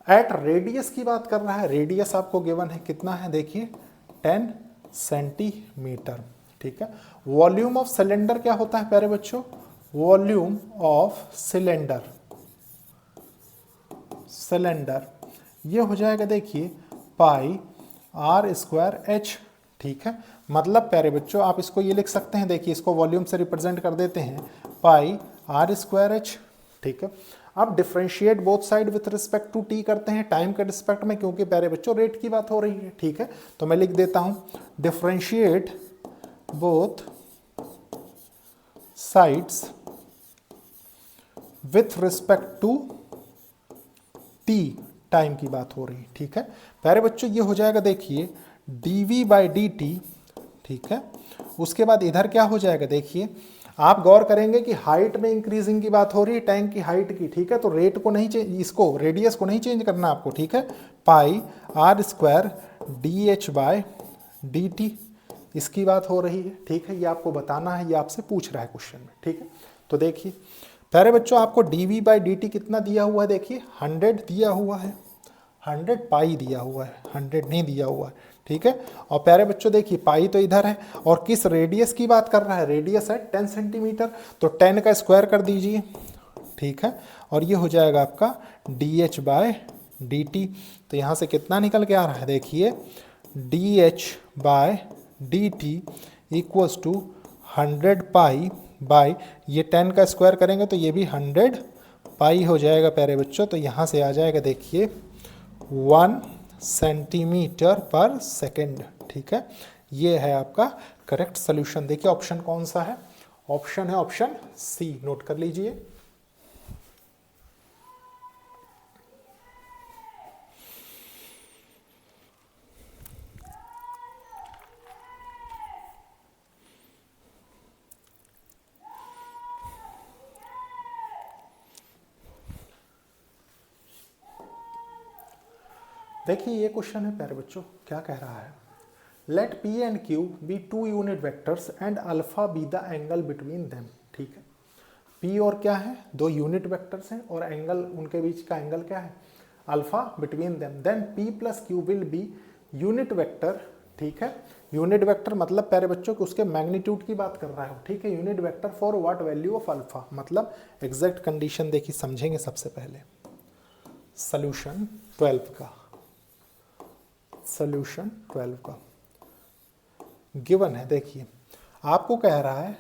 एट रेडियस की बात कर रहा है, रेडियस आपको गिवन है कितना है, देखिए 10 सेंटीमीटर, ठीक है। वॉल्यूम ऑफ सिलेंडर क्या होता है प्यारे बच्चों, वॉल्यूम ऑफ सिलेंडर ये हो जाएगा देखिए पाई आर स्क्वायर एच, ठीक है। मतलब प्यारे बच्चों आप इसको ये लिख सकते हैं, देखिए इसको वॉल्यूम से रिप्रेजेंट कर देते हैं, पाई आर स्क्वायर एच, ठीक है। अब differentiate both side with respect to T करते हैं टाइम के रिस्पेक्ट में, क्योंकि प्यारे बच्चों रेट की बात हो रही है, ठीक है। तो मैं लिख देता हूं differentiate both sides with respect to T, time की बात हो रही है, ठीक है। प्यारे बच्चों ये हो जाएगा देखिए dv बाई डी टी, ठीक है। उसके बाद इधर क्या हो जाएगा, देखिए आप गौर करेंगे कि हाइट में इंक्रीजिंग की बात हो रही है, टैंक की हाइट की, ठीक है। तो रेट को नहीं चेंज, इसको रेडियस को नहीं चेंज करना आपको, ठीक है। Pi R square D H by D T, इसकी बात हो रही है, ठीक है। ये आपको बताना है, ये आपसे पूछ रहा है क्वेश्चन में, ठीक है। तो देखिए प्यारे बच्चों आपको dv बाई डी टी कितना दिया हुआ है, देखिए 100 दिया हुआ है, 100 पाई दिया हुआ है, 100 नहीं दिया हुआ है, ठीक है। और प्यारे बच्चों देखिए पाई तो इधर है, और किस रेडियस की बात कर रहा है, रेडियस है 10 सेंटीमीटर, तो 10 का स्क्वायर कर दीजिए, ठीक है। और ये हो जाएगा आपका D H by D T. तो यहाँ से कितना निकल के आ रहा है, देखिए D H by D T equals to 100 pi by, ये 10 का स्क्वायर करेंगे तो ये भी 100 पाई हो जाएगा प्यारे बच्चों। तो यहाँ से आ जाएगा देखिए 1 सेंटीमीटर पर सेकेंड, ठीक है। ये है आपका करेक्ट सोल्यूशन। देखिए ऑप्शन कौन सा है, ऑप्शन है ऑप्शन सी, नोट कर लीजिए। देखिए ये क्वेश्चन है प्यारे बच्चों, क्या कह रहा है, let P and Q be 2 unit vectors and alpha be the angle between them, ठीक है। पी और क्या है, 2 यूनिट वेक्टर्स हैं, और एंगल उनके बीच का एंगल क्या है, alpha between them, then P plus Q will be unit vector, ठीक है। यूनिट वेक्टर मतलब प्यारे बच्चों कि उसके मैग्नीट्यूड की बात कर रहा है, ठीक है। Unit vector for what value of alpha, मतलब एग्जैक्ट कंडीशन देखिए समझेंगे सबसे पहले। सोल्यूशन 12 का, सोल्यूशन 12 का गिवन है, देखिए आपको कह रहा है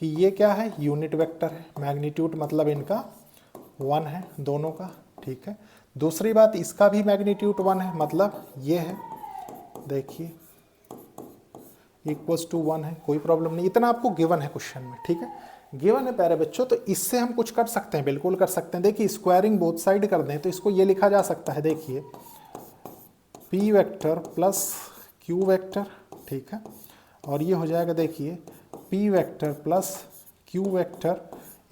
कि ये क्या है, यूनिट वेक्टर है, मैग्नीट्यूड मतलब इनका 1 है दोनों का, ठीक है। दूसरी बात इसका भी मैग्नीट्यूड 1 है, मतलब ये है, देखिए इक्वल्स टू 1 है, कोई प्रॉब्लम नहीं, इतना आपको गिवन है क्वेश्चन में, ठीक है। गिवन है प्यारे बच्चों, तो इससे हम कुछ कर सकते हैं, बिल्कुल कर सकते हैं। देखिए स्क्वायरिंग बोथ साइड कर दें तो इसको ये लिखा जा सकता है, देखिए P vector plus Q vector, ठीक है। और ये हो जाएगा देखिए P vector plus Q vector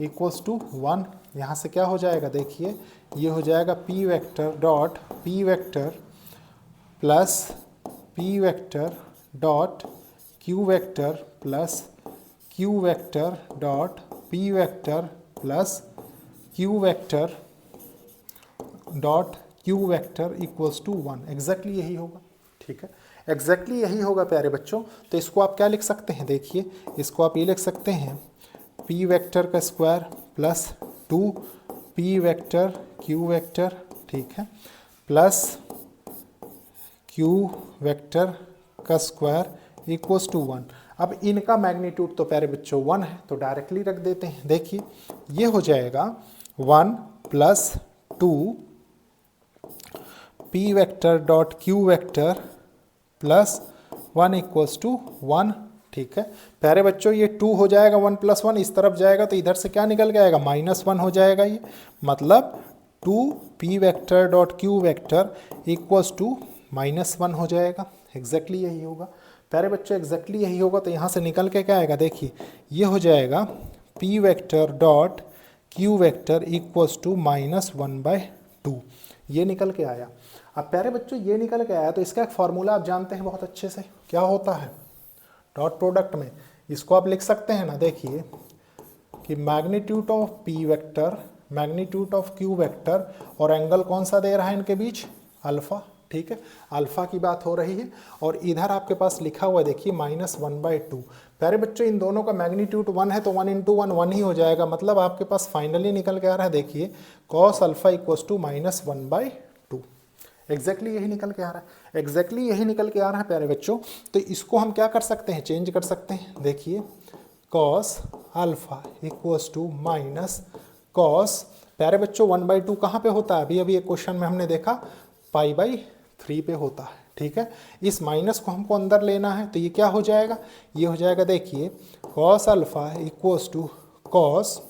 equals to 1। यहाँ से क्या हो जाएगा, देखिए ये हो जाएगा P vector dot P vector plus P vector dot Q vector plus Q vector dot P vector plus Q vector dot Q vector equals to 1। Exactly यही होगा, ठीक है, एग्जैक्टली यही होगा प्यारे बच्चों। तो इसको आप क्या लिख सकते हैं, देखिए इसको आप ये लिख सकते हैं पी वेक्टर का square plus 2 P vector Q vector, ठीक है, प्लस क्यू वेक्टर का स्क्वायर इक्वल्स टू 1। अब इनका मैग्नीट्यूड तो प्यारे बच्चों 1 है, तो डायरेक्टली रख देते हैं। देखिए ये हो जाएगा 1 plus 2 P vector dot Q vector plus 1 equals to 1, ठीक है। प्यारे बच्चों ये 2 हो जाएगा, 1 प्लस 1 इस तरफ जाएगा तो इधर से क्या निकल के आएगा, -1 हो जाएगा ये, मतलब 2 P vector dot Q vector equals to -1 हो जाएगा। एग्जैक्टली यही होगा प्यारे बच्चों, एग्जैक्टली यही होगा। तो यहाँ से निकल के क्या आएगा, देखिए ये हो जाएगा P vector dot Q vector equals to -1/2, ये निकल के आया। अब प्यारे बच्चों ये निकल के आया तो इसका एक फॉर्मूला आप जानते हैं बहुत अच्छे से, क्या होता है डॉट प्रोडक्ट में, इसको आप लिख सकते हैं ना, देखिए कि magnitude of P vector magnitude of Q vector और एंगल कौन सा दे रहा है इनके बीच, अल्फा, ठीक है, अल्फा की बात हो रही है। और इधर आपके पास लिखा हुआ है देखिए -1/2। प्यारे बच्चों इन दोनों का मैग्नीट्यूड 1 है तो 1 × 1 1 ही हो जाएगा, मतलब आपके पास फाइनली निकल के आ रहा है देखिए cos alpha equals to -1/2। Exactly यही निकल के आ रहा है, एग्जैक्टली यही निकल के आ रहा है प्यारे बच्चों। तो इसको हम क्या कर सकते हैं, चेंज कर सकते हैं। देखिए cos alpha equals to minus cos, प्यारे बच्चों 1/2 कहाँ पे होता है, अभी अभी एक क्वेश्चन में हमने देखा π/3 पे होता है, ठीक है। इस माइनस को हमको अंदर लेना है, तो ये क्या हो जाएगा, ये हो जाएगा देखिए cos alpha equals to cos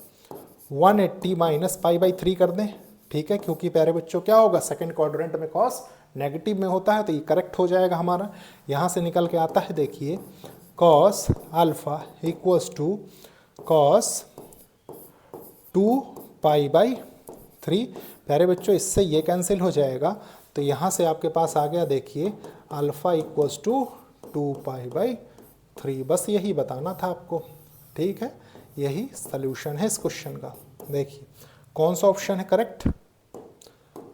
180 minus π/3 कर दें, ठीक है। क्योंकि प्यारे बच्चों क्या होगा, सेकंड क्वाड्रेंट में कॉस नेगेटिव में होता है, तो ये करेक्ट हो जाएगा हमारा। यहाँ से निकल के आता है देखिए cos alpha equals to cos 2π/3। प्यारे बच्चों इससे ये कैंसिल हो जाएगा, तो यहाँ से आपके पास आ गया देखिए अल्फा इक्वल्स टू 2π/3। बस यही बताना था आपको, ठीक है। यही सल्यूशन है इस क्वेश्चन का। देखिए कौन सा ऑप्शन है करेक्ट,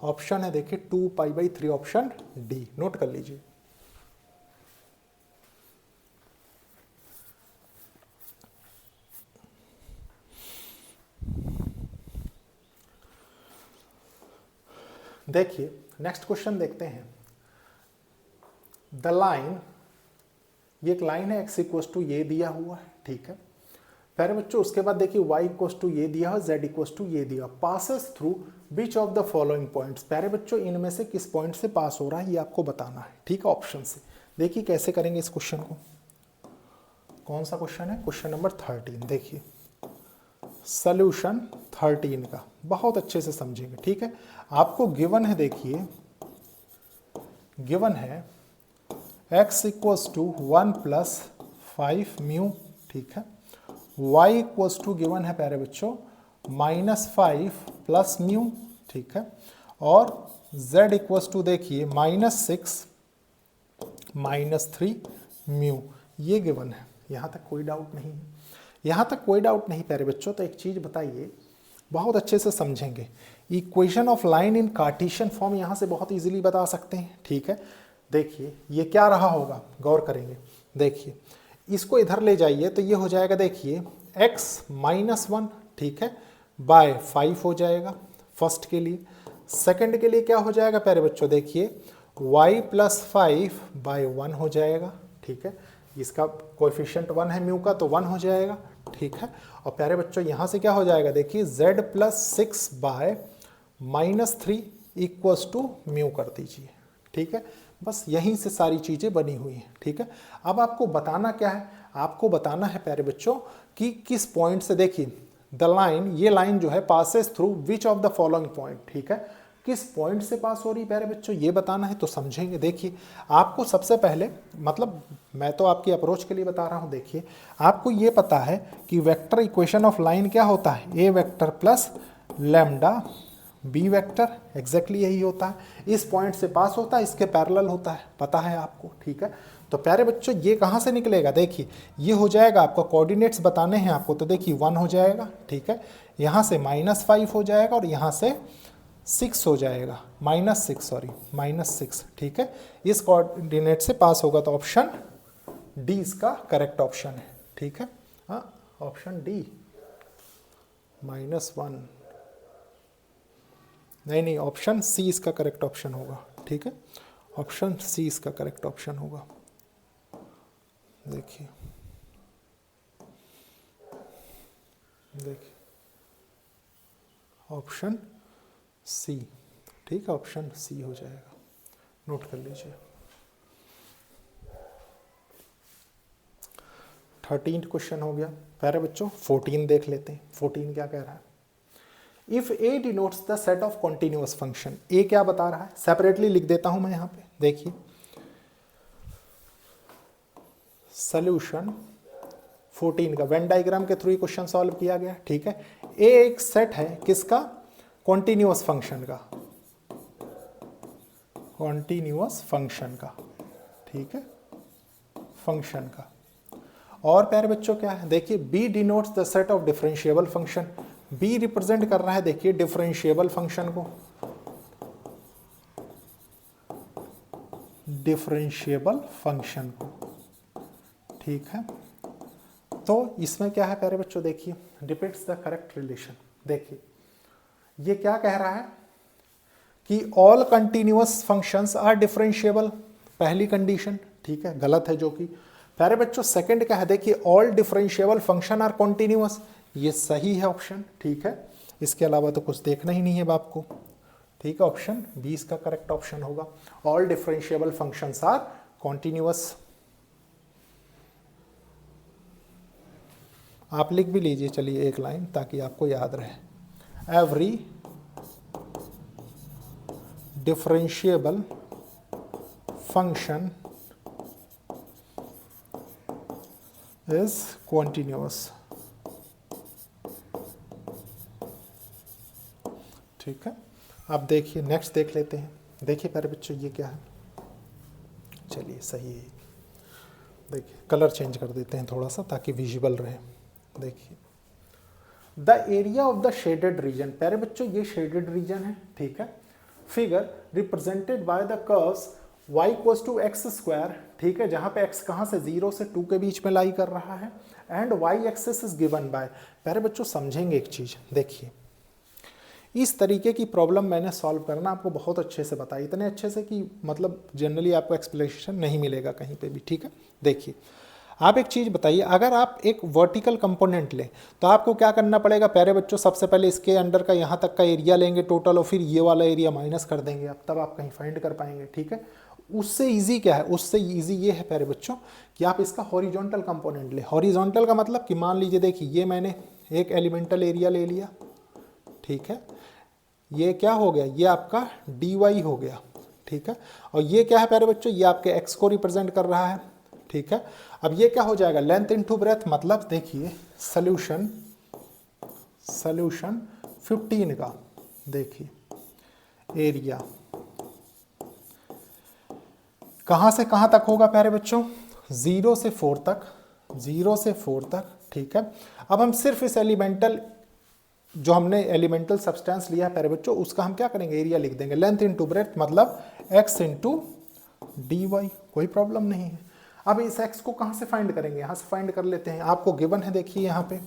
ऑप्शन है देखिए 2π/3, ऑप्शन डी, नोट कर लीजिए। देखिए नेक्स्ट क्वेश्चन देखते हैं। द लाइन, ये एक लाइन है, x इक्वल्स टू ये दिया हुआ है, ठीक है प्यारे बच्चों। उसके बाद देखिए y इक्वल्स टू ये दिया है, z इक्वल्स टू ये दिया, passes through which of the following points. प्यारे बच्चों इनमें से किस पॉइंट से पास हो रहा है ये आपको बताना है, ठीक है, ऑप्शन से। देखिए कैसे करेंगे इस क्वेश्चन को, कौन सा क्वेश्चन है, क्वेश्चन नंबर 13। देखिए सॉल्यूशन 13 का बहुत अच्छे से समझेंगे, ठीक है। आपको गिवन है, देखिए गिवन है x इक्वल्स टू 1 + 5 म्यू, ठीक है। y इक्वल्स टू गिवन है प्यारे बच्चों -5 + म्यू, ठीक है। और z इक्वल्स टू देखिए -6 -3 म्यू, ये गिवन है। यहाँ तक कोई डाउट नहीं है, यहाँ तक कोई डाउट नहीं प्यारे बच्चों। तो एक चीज़ बताइए, बहुत अच्छे से समझेंगे। Equation of line in Cartesian form यहाँ से बहुत इजीली बता सकते हैं, ठीक है। देखिए ये क्या रहा होगा, गौर करेंगे। देखिए इसको इधर ले जाइए तो ये हो जाएगा देखिए x -1, ठीक है, बाय 5 हो जाएगा फर्स्ट के लिए। सेकंड के लिए क्या हो जाएगा प्यारे बच्चों, देखिए y + 5/1 हो जाएगा, ठीक है। इसका कोएफिशिएंट 1 है म्यू का, तो 1 हो जाएगा, ठीक है। और प्यारे बच्चों यहाँ से क्या हो जाएगा, देखिए z + 6/-3 इक्वल्स टू म्यू कर दीजिए, ठीक है। बस यहीं से सारी चीज़ें बनी हुई हैं, ठीक है। अब आपको बताना क्या है, आपको बताना है प्यारे बच्चों कि किस पॉइंट से, देखिए द लाइन, ये लाइन जो है passes through which of the following point, ठीक है, किस पॉइंट से पास हो रही है प्यारे बच्चों, ये बताना है। तो समझेंगे, देखिए आपको सबसे पहले, मतलब मैं तो आपकी अप्रोच के लिए बता रहा हूँ। देखिए आपको ये पता है कि वेक्टर इक्वेशन ऑफ लाइन क्या होता है, A vector plus lambda B vector, exactly यही होता है। इस पॉइंट से पास होता है, इसके पैरेलल होता है, पता है आपको, ठीक है। तो प्यारे बच्चों ये कहाँ से निकलेगा, देखिए ये हो जाएगा, आपको कोऑर्डिनेट्स बताने हैं आपको, तो देखिए 1 हो जाएगा, ठीक है। यहाँ से -5 हो जाएगा और यहाँ से 6 हो जाएगा, -6, ठीक है। इस कोऑर्डिनेट से पास होगा, तो ऑप्शन डी इसका करेक्ट ऑप्शन है, ठीक है। हाँ ऑप्शन डी, -1 नहीं, ऑप्शन सी इसका करेक्ट ऑप्शन होगा, ठीक है। ऑप्शन सी इसका करेक्ट ऑप्शन होगा। देखिए ऑप्शन सी, ठीक है, ऑप्शन सी हो जाएगा, नोट कर लीजिए। 13 क्वेश्चन हो गया प्यारे बच्चों। 14 देख लेते हैं। 14 क्या कह रहा है, if A denotes the set of continuous function. A क्या बता रहा है, सेपरेटली लिख देता हूं मैं यहां पे। देखिए सॉल्यूशन 14 का वेन डायग्राम के थ्रू क्वेश्चन सॉल्व किया गया, ठीक है। ए एक सेट है किसका, कॉन्टिन्यूअस फंक्शन का, कॉन्टिन्यूअस फंक्शन का, ठीक है, फंक्शन का। और प्यारे बच्चों क्या है, देखिए B denotes the set of differentiable function. B represent कर रहा है देखिए डिफरेंशिएबल फंक्शन को, डिफरेंशिएबल फंक्शन को, ठीक है। तो इसमें क्या है प्यारे बच्चों, देखिए डिपिक्ट्स द करेक्ट रिलेशन। देखिए ये क्या कह रहा है कि all continuous functions are differentiable, पहली कंडीशन, ठीक है, गलत है जो कि। प्यारे बच्चों सेकंड क्या है, देखिए all differentiable function are continuous, ये सही है ऑप्शन, ठीक है, इसके अलावा तो कुछ देखना ही नहीं है बाप को, ठीक है, ऑप्शन 20 का करेक्ट ऑप्शन होगा, all differentiable functions are continuous. आप लिख भी लीजिए, चलिए एक लाइन, ताकि आपको याद रहे। Every differentiable function is continuous, ठीक है। अब देखिए नेक्स्ट देख लेते हैं। देखिए प्यारे बच्चों ये क्या है, चलिए सही है, देखिए कलर चेंज कर देते हैं थोड़ा सा ताकि विजिबल रहे। देखिए the area of the shaded region, प्यारे बच्चों ये शेडेड रीजन है, ठीक है। Figure represented by the curves y equals to x square, ठीक है, जहां पे x कहां से 0 से 2 के बीच में लाई कर रहा है, and y axis is given by. प्यारे बच्चों समझेंगे एक चीज, देखिए इस तरीके की प्रॉब्लम मैंने सॉल्व करना आपको बहुत अच्छे से बताई, इतने अच्छे से कि मतलब जनरली आपको एक्सप्लेनेशन नहीं मिलेगा कहीं पे भी, ठीक है। देखिए आप एक चीज़ बताइए, अगर आप एक वर्टिकल कंपोनेंट लें तो आपको क्या करना पड़ेगा प्यारे बच्चों, सबसे पहले इसके अंडर का यहाँ तक का एरिया लेंगे टोटल, और फिर ये वाला एरिया माइनस कर देंगे, अब तब आप कहीं फाइंड कर पाएंगे, ठीक है। उससे इजी क्या है, उससे इजी ये है प्यारे बच्चों कि आप इसका हॉरिजॉन्टल कंपोनेंट ले। हॉरिजॉन्टल का मतलब कि मान लीजिए, देखिए ये मैंने एक एलिमेंटल एरिया ले लिया, ठीक है, ये क्या हो गया, ये आपका dy हो गया, ठीक है, और ये क्या है प्यारे बच्चों, ये आपके x को रिप्रेजेंट कर रहा है, ठीक है। अब ये क्या हो जाएगा, लेंथ इनटू ब्रेथ, मतलब देखिए सॉल्यूशन 15 का, देखिए एरिया कहां से कहां तक होगा प्यारे बच्चों, 0 से 4 तक, 0 से 4 तक, ठीक है। अब हम सिर्फ इस एलिमेंटल, जो हमने एलिमेंटल सब्सटेंस लिया है प्यारे बच्चों, उसका हम क्या करेंगे, एरिया लिख देंगे, लेंथ इनटू ब्रेथ मतलब x इंटू डी वाई, कोई प्रॉब्लम नहीं है। अब इस x को कहां से फाइंड करेंगे, यहां से फाइंड कर लेते हैं। आपको गिवन है, देखिए यहां पे,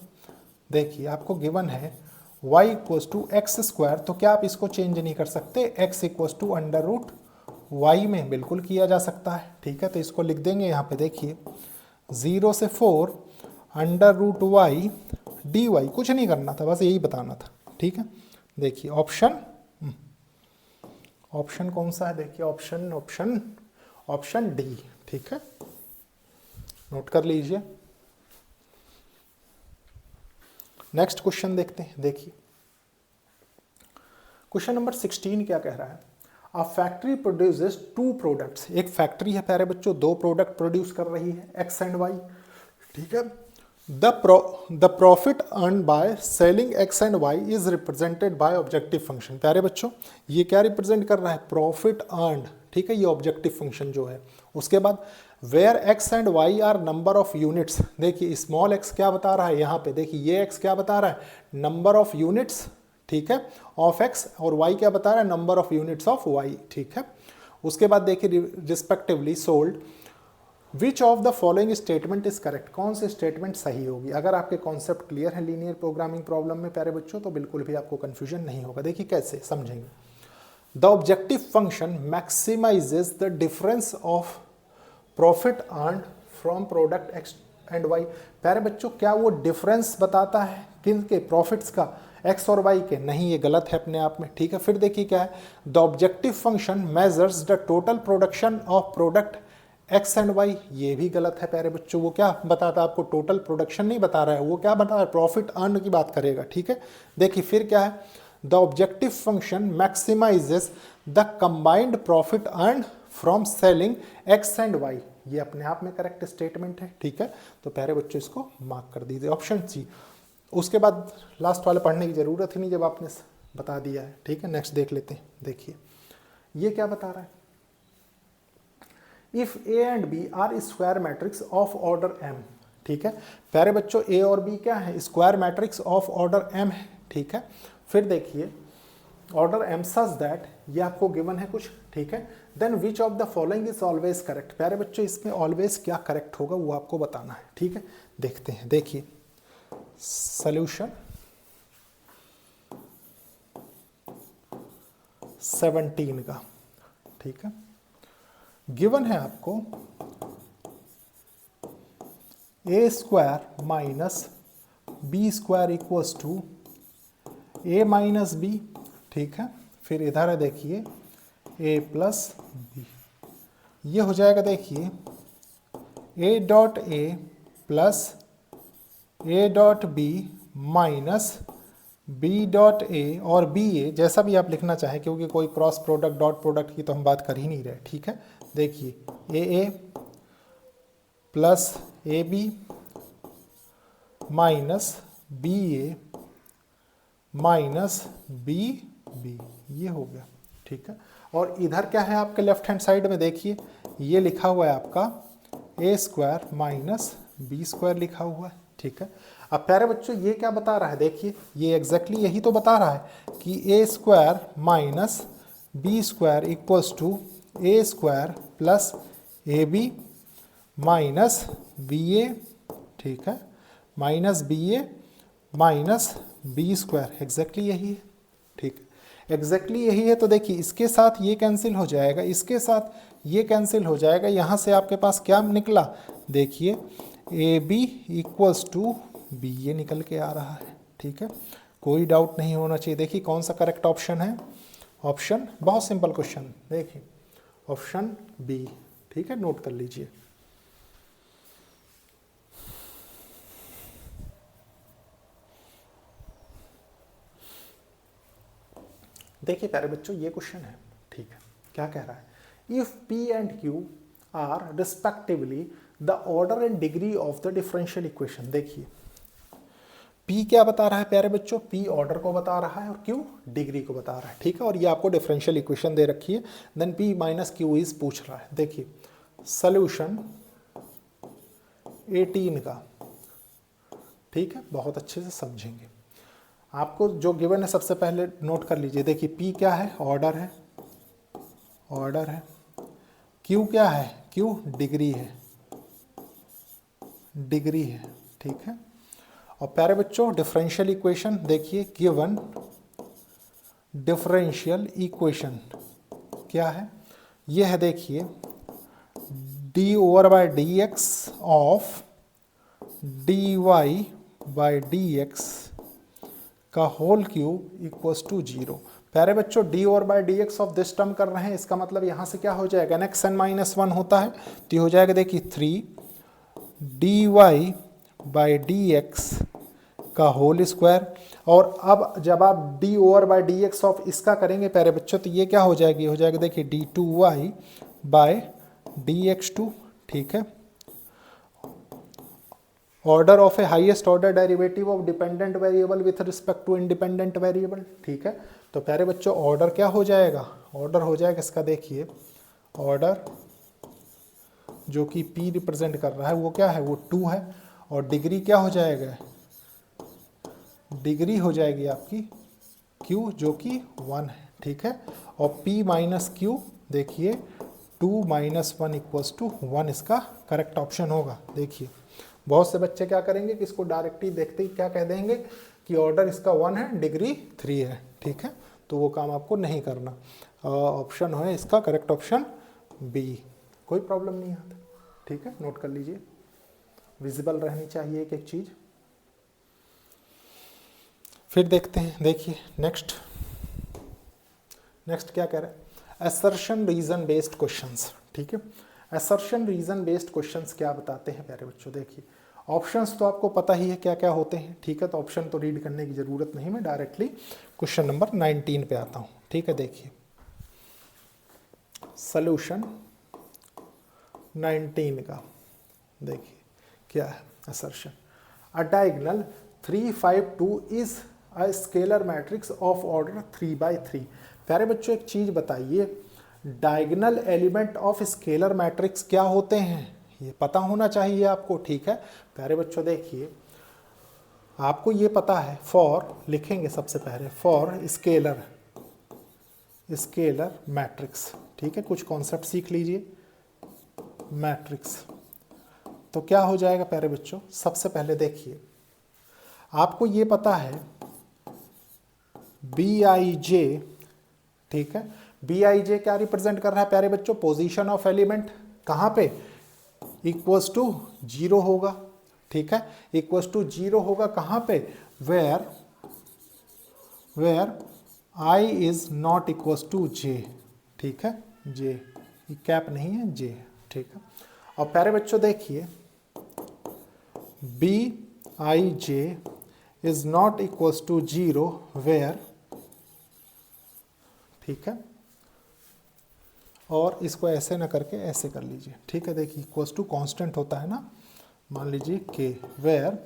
देखिए आपको गिवन है y equals to x square, तो क्या आप इसको चेंज नहीं कर सकते, x equals to under root y में, बिल्कुल किया जा सकता है, ठीक है। तो इसको लिख देंगे यहाँ पे, देखिए 0 से 4 अंडर रूट y dy, कुछ नहीं करना था, बस यही बताना था, ठीक है। देखिए ऑप्शन, ऑप्शन कौन सा है, देखिए ऑप्शन ऑप्शन ऑप्शन डी, ठीक है, नोट कर लीजिए। नेक्स्ट क्वेश्चन देखते हैं। देखिए क्वेश्चन नंबर 16 क्या कह रहा है, अ फैक्ट्री प्रोड्यूसेस 2 प्रोडक्ट्स, एक फैक्ट्री है प्यारे बच्चों, 2 प्रोडक्ट प्रोड्यूस कर रही है, एक्स एंड वाई, ठीक है। The profit earn by selling X and Y is represented by objective function. प्यारे बच्चों ये क्या रिप्रेजेंट कर रहा है, प्रॉफिट अर्न, ठीक है, ये ऑब्जेक्टिव फंक्शन जो है। उसके बाद where X and Y are number of units, देखिए स्मॉल एक्स क्या बता रहा है यहाँ पे, देखिए ये एक्स क्या बता रहा है, नंबर ऑफ यूनिट्स, ठीक है, ऑफ एक्स, और वाई क्या बता रहा है, number of units of Y, ठीक है। उसके बाद देखिए respectively sold, which of the following statement is correct, कौन सी स्टेटमेंट सही होगी। अगर आपके कॉन्सेप्ट क्लियर है लीनियर प्रोग्रामिंग प्रॉब्लम में प्यारे बच्चों, तो बिल्कुल भी आपको कंफ्यूजन नहीं होगा। देखिए कैसे समझेंगे, the objective function maximizes the difference of profit earn from product X and Y. प्यारे बच्चों क्या वो डिफरेंस बताता है किन के, प्रॉफिट्स का, एक्स और वाई के, नहीं, ये गलत है अपने आप में, ठीक है। फिर देखिए क्या है, the objective function measures the total production of product X and Y, ये भी गलत है प्यारे बच्चों। वो क्या बताता है आपको, टोटल प्रोडक्शन नहीं बता रहा है, वो क्या बता रहा है, प्रॉफिट अर्न की बात करेगा, ठीक है। देखिए फिर क्या है, the objective function maximizes the combined profit earn from selling X and Y, ये अपने आप में करेक्ट स्टेटमेंट है, ठीक है। तो प्यारे बच्चों इसको मार्क कर दीजिए, ऑप्शन सी। उसके बाद लास्ट वाले पढ़ने की जरूरत ही नहीं जब आपने बता दिया है, ठीक है। नेक्स्ट देख लेते हैं। देखिए ये क्या बता रहा है, if A and B are square matrix of order m, ठीक है। प्यारे बच्चों ए और बी क्या है, square matrix of order m है, ठीक है। फिर देखिए ऑर्डर m सच दैट, ये आपको गिवन है कुछ, ठीक है। Then which of the following is always correct, प्यारे बच्चों इसमें ऑलवेज क्या करेक्ट होगा वो आपको बताना है, ठीक है। देखते हैं, देखिए सॉल्यूशन 17 का, ठीक है। गिवन है आपको A square minus B square equals to A minus B, ठीक है। फिर इधर है देखिए ए प्लस बी, ये हो जाएगा देखिए A dot A plus A dot B minus B dot A और बी ए, जैसा भी आप लिखना चाहें, क्योंकि कोई क्रॉस प्रोडक्ट डॉट प्रोडक्ट की तो हम बात कर ही नहीं रहे, ठीक है। देखिए A plus A B minus B A minus B B, ये हो गया, ठीक है। और इधर क्या है आपके लेफ्ट हैंड साइड में, देखिए ये लिखा हुआ है आपका ए स्क्वायर माइनस बी स्क्वायर लिखा हुआ है, ठीक है। अब प्यारे बच्चों ये क्या बता रहा है, देखिए ये एग्जैक्टली यही तो बता रहा है कि A square minus B square equals to A square plus A B minus B A, ठीक है, minus B A minus B square, exactly यही है, ठीक है। एग्जैक्टली यही है तो देखिए इसके साथ ये कैंसिल हो जाएगा, इसके साथ ये कैंसिल हो जाएगा, यहाँ से आपके पास क्या निकला, देखिए A B equals to B, ये निकल के आ रहा है, ठीक है। कोई डाउट नहीं होना चाहिए। देखिए कौन सा करेक्ट ऑप्शन है, ऑप्शन, बहुत सिंपल क्वेश्चन, देखिए ऑप्शन बी, ठीक है, नोट कर लीजिए। देखिए प्यारे बच्चों ये क्वेश्चन है, ठीक है, क्या कह रहा है, if P and Q are respectively the order and degree of the differential equation. देखिए P क्या बता रहा है प्यारे बच्चों, P ऑर्डर को बता रहा है और Q डिग्री को बता रहा है, ठीक है। और ये आपको डिफरेंशियल इक्वेशन दे रखी है, then P minus Q is पूछ रहा है। देखिए सोल्यूशन 18 का, ठीक है, बहुत अच्छे से समझेंगे। आपको जो गिवन है सबसे पहले नोट कर लीजिए। देखिए P क्या है, ऑर्डर है, ऑर्डर है। Q क्या है, Q डिग्री है, डिग्री है, ठीक है। और प्यारे बच्चों डिफरेंशियल इक्वेशन देखिए, गिवन डिफरेंशियल इक्वेशन क्या है, ये है देखिए D over by D X of D Y by D X का होल क्यूब इक्वल्स टू 0। प्यारे बच्चों D over by D X of this term कर रहे हैं, इसका मतलब यहाँ से क्या हो जाएगा, नेक्स्ट एन माइनस 1 होता है तो हो जाएगा देखिए 3 D Y by D X का होल स्क्वायर। और अब जब आप D over by D X of इसका करेंगे प्यारे बच्चों तो ये क्या हो जाएगी, हो जाएगा देखिए D two Y by D X two, ठीक है। Order of a highest order derivative of dependent variable with respect to independent variable, ठीक है। तो प्यारे बच्चों ऑर्डर क्या हो जाएगा, ऑर्डर हो जाएगा इसका, देखिए ऑर्डर जो कि P रिप्रेजेंट कर रहा है वो क्या है, वो 2 है। और डिग्री क्या हो जाएगा, डिग्री हो जाएगी आपकी Q जो कि 1 है, ठीक है। और P माइनस Q देखिए 2 माइनस 1 इक्वल्स टू 1 इसका करेक्ट ऑप्शन होगा। देखिए बहुत से बच्चे क्या करेंगे कि इसको डायरेक्टली देखते ही क्या कह देंगे कि ऑर्डर इसका 1 है, डिग्री 3 है, ठीक है। तो वो काम आपको नहीं करना, ऑप्शन है इसका करेक्ट ऑप्शन बी, कोई प्रॉब्लम नहीं आता, ठीक है। नोट कर लीजिए, विजिबल रहनी चाहिए एक एक चीज़। फिर देखते हैं, देखिए नेक्स्ट क्या कह रहा है, असर्शन रीजन बेस्ड क्वेश्चंस, ठीक है। असर्शन रीजन बेस्ड क्वेश्चंस क्या बताते हैं प्यारे बच्चों, देखिए ऑप्शंस तो आपको पता ही है क्या क्या होते हैं, ठीक है। तो ऑप्शन तो रीड करने की ज़रूरत नहीं, मैं डायरेक्टली क्वेश्चन नंबर 19 पे आता हूँ, ठीक है। देखिए सॉल्यूशन 19 का, देखिए क्या है assertion, a diagonal 3 5 2 is a scalar matrix of order 3 by 3। प्यारे बच्चों एक चीज़ बताइए, diagonal element of scalar matrix क्या होते हैं, ये पता होना चाहिए आपको, ठीक है। प्यारे बच्चों देखिए आपको ये पता है, फॉर लिखेंगे सबसे पहले, फॉर स्केलर मैट्रिक्स, ठीक है। कुछ कॉन्सेप्ट सीख लीजिए मैट्रिक्स, तो क्या हो जाएगा प्यारे बच्चों, सबसे पहले देखिए आपको ये पता है BIJ, ठीक है। बी आई जे क्या रिप्रेजेंट कर रहा है प्यारे बच्चों, पोजीशन ऑफ एलिमेंट, कहाँ पे, इक्वल्स टू 0 होगा, ठीक है, इक्वल्स टू 0 होगा कहाँ पे, where I is not equals to J, ठीक है, जे, ये कैप नहीं है, जे, ठीक है। और प्यारे बच्चों देखिए B I J is not equals to 0 where, ठीक है, और इसको ऐसे ना करके ऐसे कर लीजिए, ठीक है, देखिए इक्वल्स टू कांस्टेंट होता है ना, मान लीजिए के, वेयर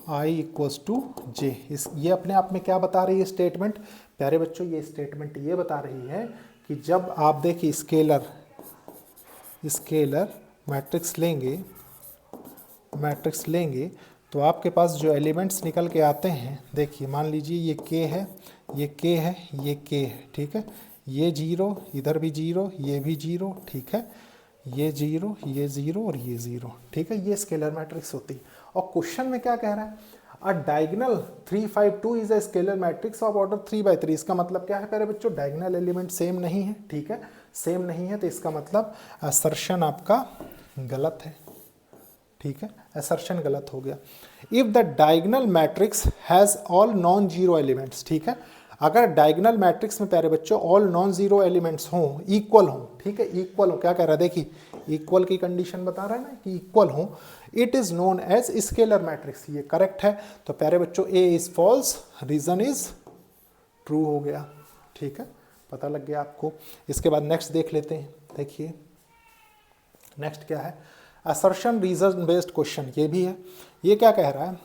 आई इक्वल्स टू जे। इस ये अपने आप में क्या बता रही है स्टेटमेंट प्यारे बच्चों, ये स्टेटमेंट ये बता रही है कि जब आप देखिए स्केलर मैट्रिक्स लेंगे तो आपके पास जो एलिमेंट्स निकल के आते हैं, देखिए मान लीजिए ये के है, ये के है, ये के है, ठीक है, ये 0, इधर भी 0, ये भी 0, ठीक है, ये 0, ये 0 और ये 0, ठीक है, ये स्केलर मैट्रिक्स होती है। और क्वेश्चन में क्या कह रहा है, अ diagonal 3 5 2 is a scalar matrix of order 3/3। इसका मतलब क्या है प्यारे बच्चों, डायगोनल एलिमेंट सेम नहीं है, ठीक है, सेम नहीं है, तो इसका मतलब असर्शन आपका गलत है, ठीक है, असर्शन गलत हो गया। If the diagonal matrix has all non zero elements, ठीक है, अगर डायगोनल मैट्रिक्स में प्यारे बच्चों ऑल नॉन जीरो एलिमेंट्स हों, इक्वल हों, ठीक है, इक्वल हो, क्या कह रहा है देखिए, इक्वल की कंडीशन बता रहा है ना कि इक्वल हो, it is known as scalar matrix, ये करेक्ट है। तो प्यारे बच्चों A is false, reason is true हो गया, ठीक है, पता लग गया आपको। इसके बाद नेक्स्ट देख लेते हैं, देखिए नेक्स्ट क्या है, असर्शन रीजन बेस्ड क्वेश्चन, ये भी है। ये क्या कह रहा है,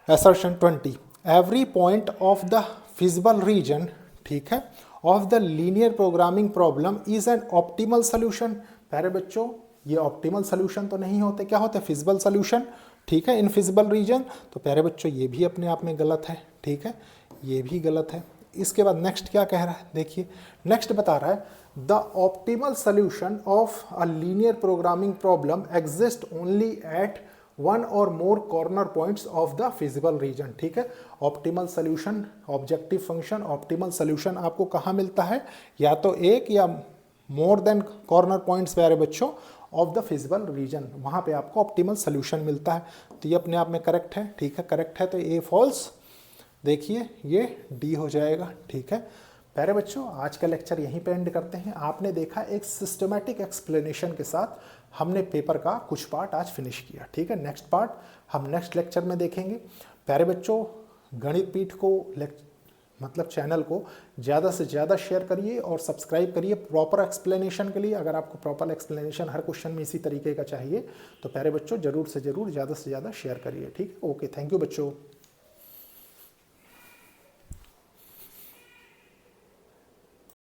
assertion 20, every point of the feasible region, ठीक है, of the linear programming problem is an optimal solution. प्यारे बच्चों ये ऑप्टिमल सोल्यूशन तो नहीं होते, क्या होते, फिजिबल सोल्यूशन, ठीक है, इन फिजिबल रीजन। तो प्यारे बच्चों ये भी अपने आप में गलत है, ठीक है, ये भी गलत है। इसके बाद नेक्स्ट क्या कह रहा है, देखिए नेक्स्ट बता रहा है the optimal solution of a linear programming problem exist only at one और more corner points of the feasible region, ठीक है। Optimal solution, objective function optimal solution आपको कहाँ मिलता है, या तो एक या मोर देन कॉर्नर पॉइंट्स प्यारे बच्चों ऑफ द फिजिबल रीजन, वहाँ पे आपको ऑप्टिमल सोल्यूशन मिलता है। तो ये अपने आप में करेक्ट है, ठीक है, करेक्ट है, तो ए फॉल्स, देखिए ये डी हो जाएगा, ठीक है। प्यारे बच्चों आज का लेक्चर यहीं पे एंड करते हैं। आपने देखा एक सिस्टमेटिक एक्सप्लेनेशन के साथ हमने पेपर का कुछ पार्ट आज फिनिश किया, ठीक है। नेक्स्ट पार्ट हम नेक्स्ट लेक्चर में देखेंगे। प्यारे बच्चों गणित पीठ को मतलब चैनल को ज़्यादा से ज़्यादा शेयर करिए और सब्सक्राइब करिए प्रॉपर एक्सप्लेनेशन के लिए। अगर आपको प्रॉपर एक्सप्लेनेशन हर क्वेश्चन में इसी तरीके का चाहिए तो प्यारे बच्चों ज़रूर से ज़रूर ज़्यादा शेयर करिए, ठीक है। ओके, थैंक यू बच्चों।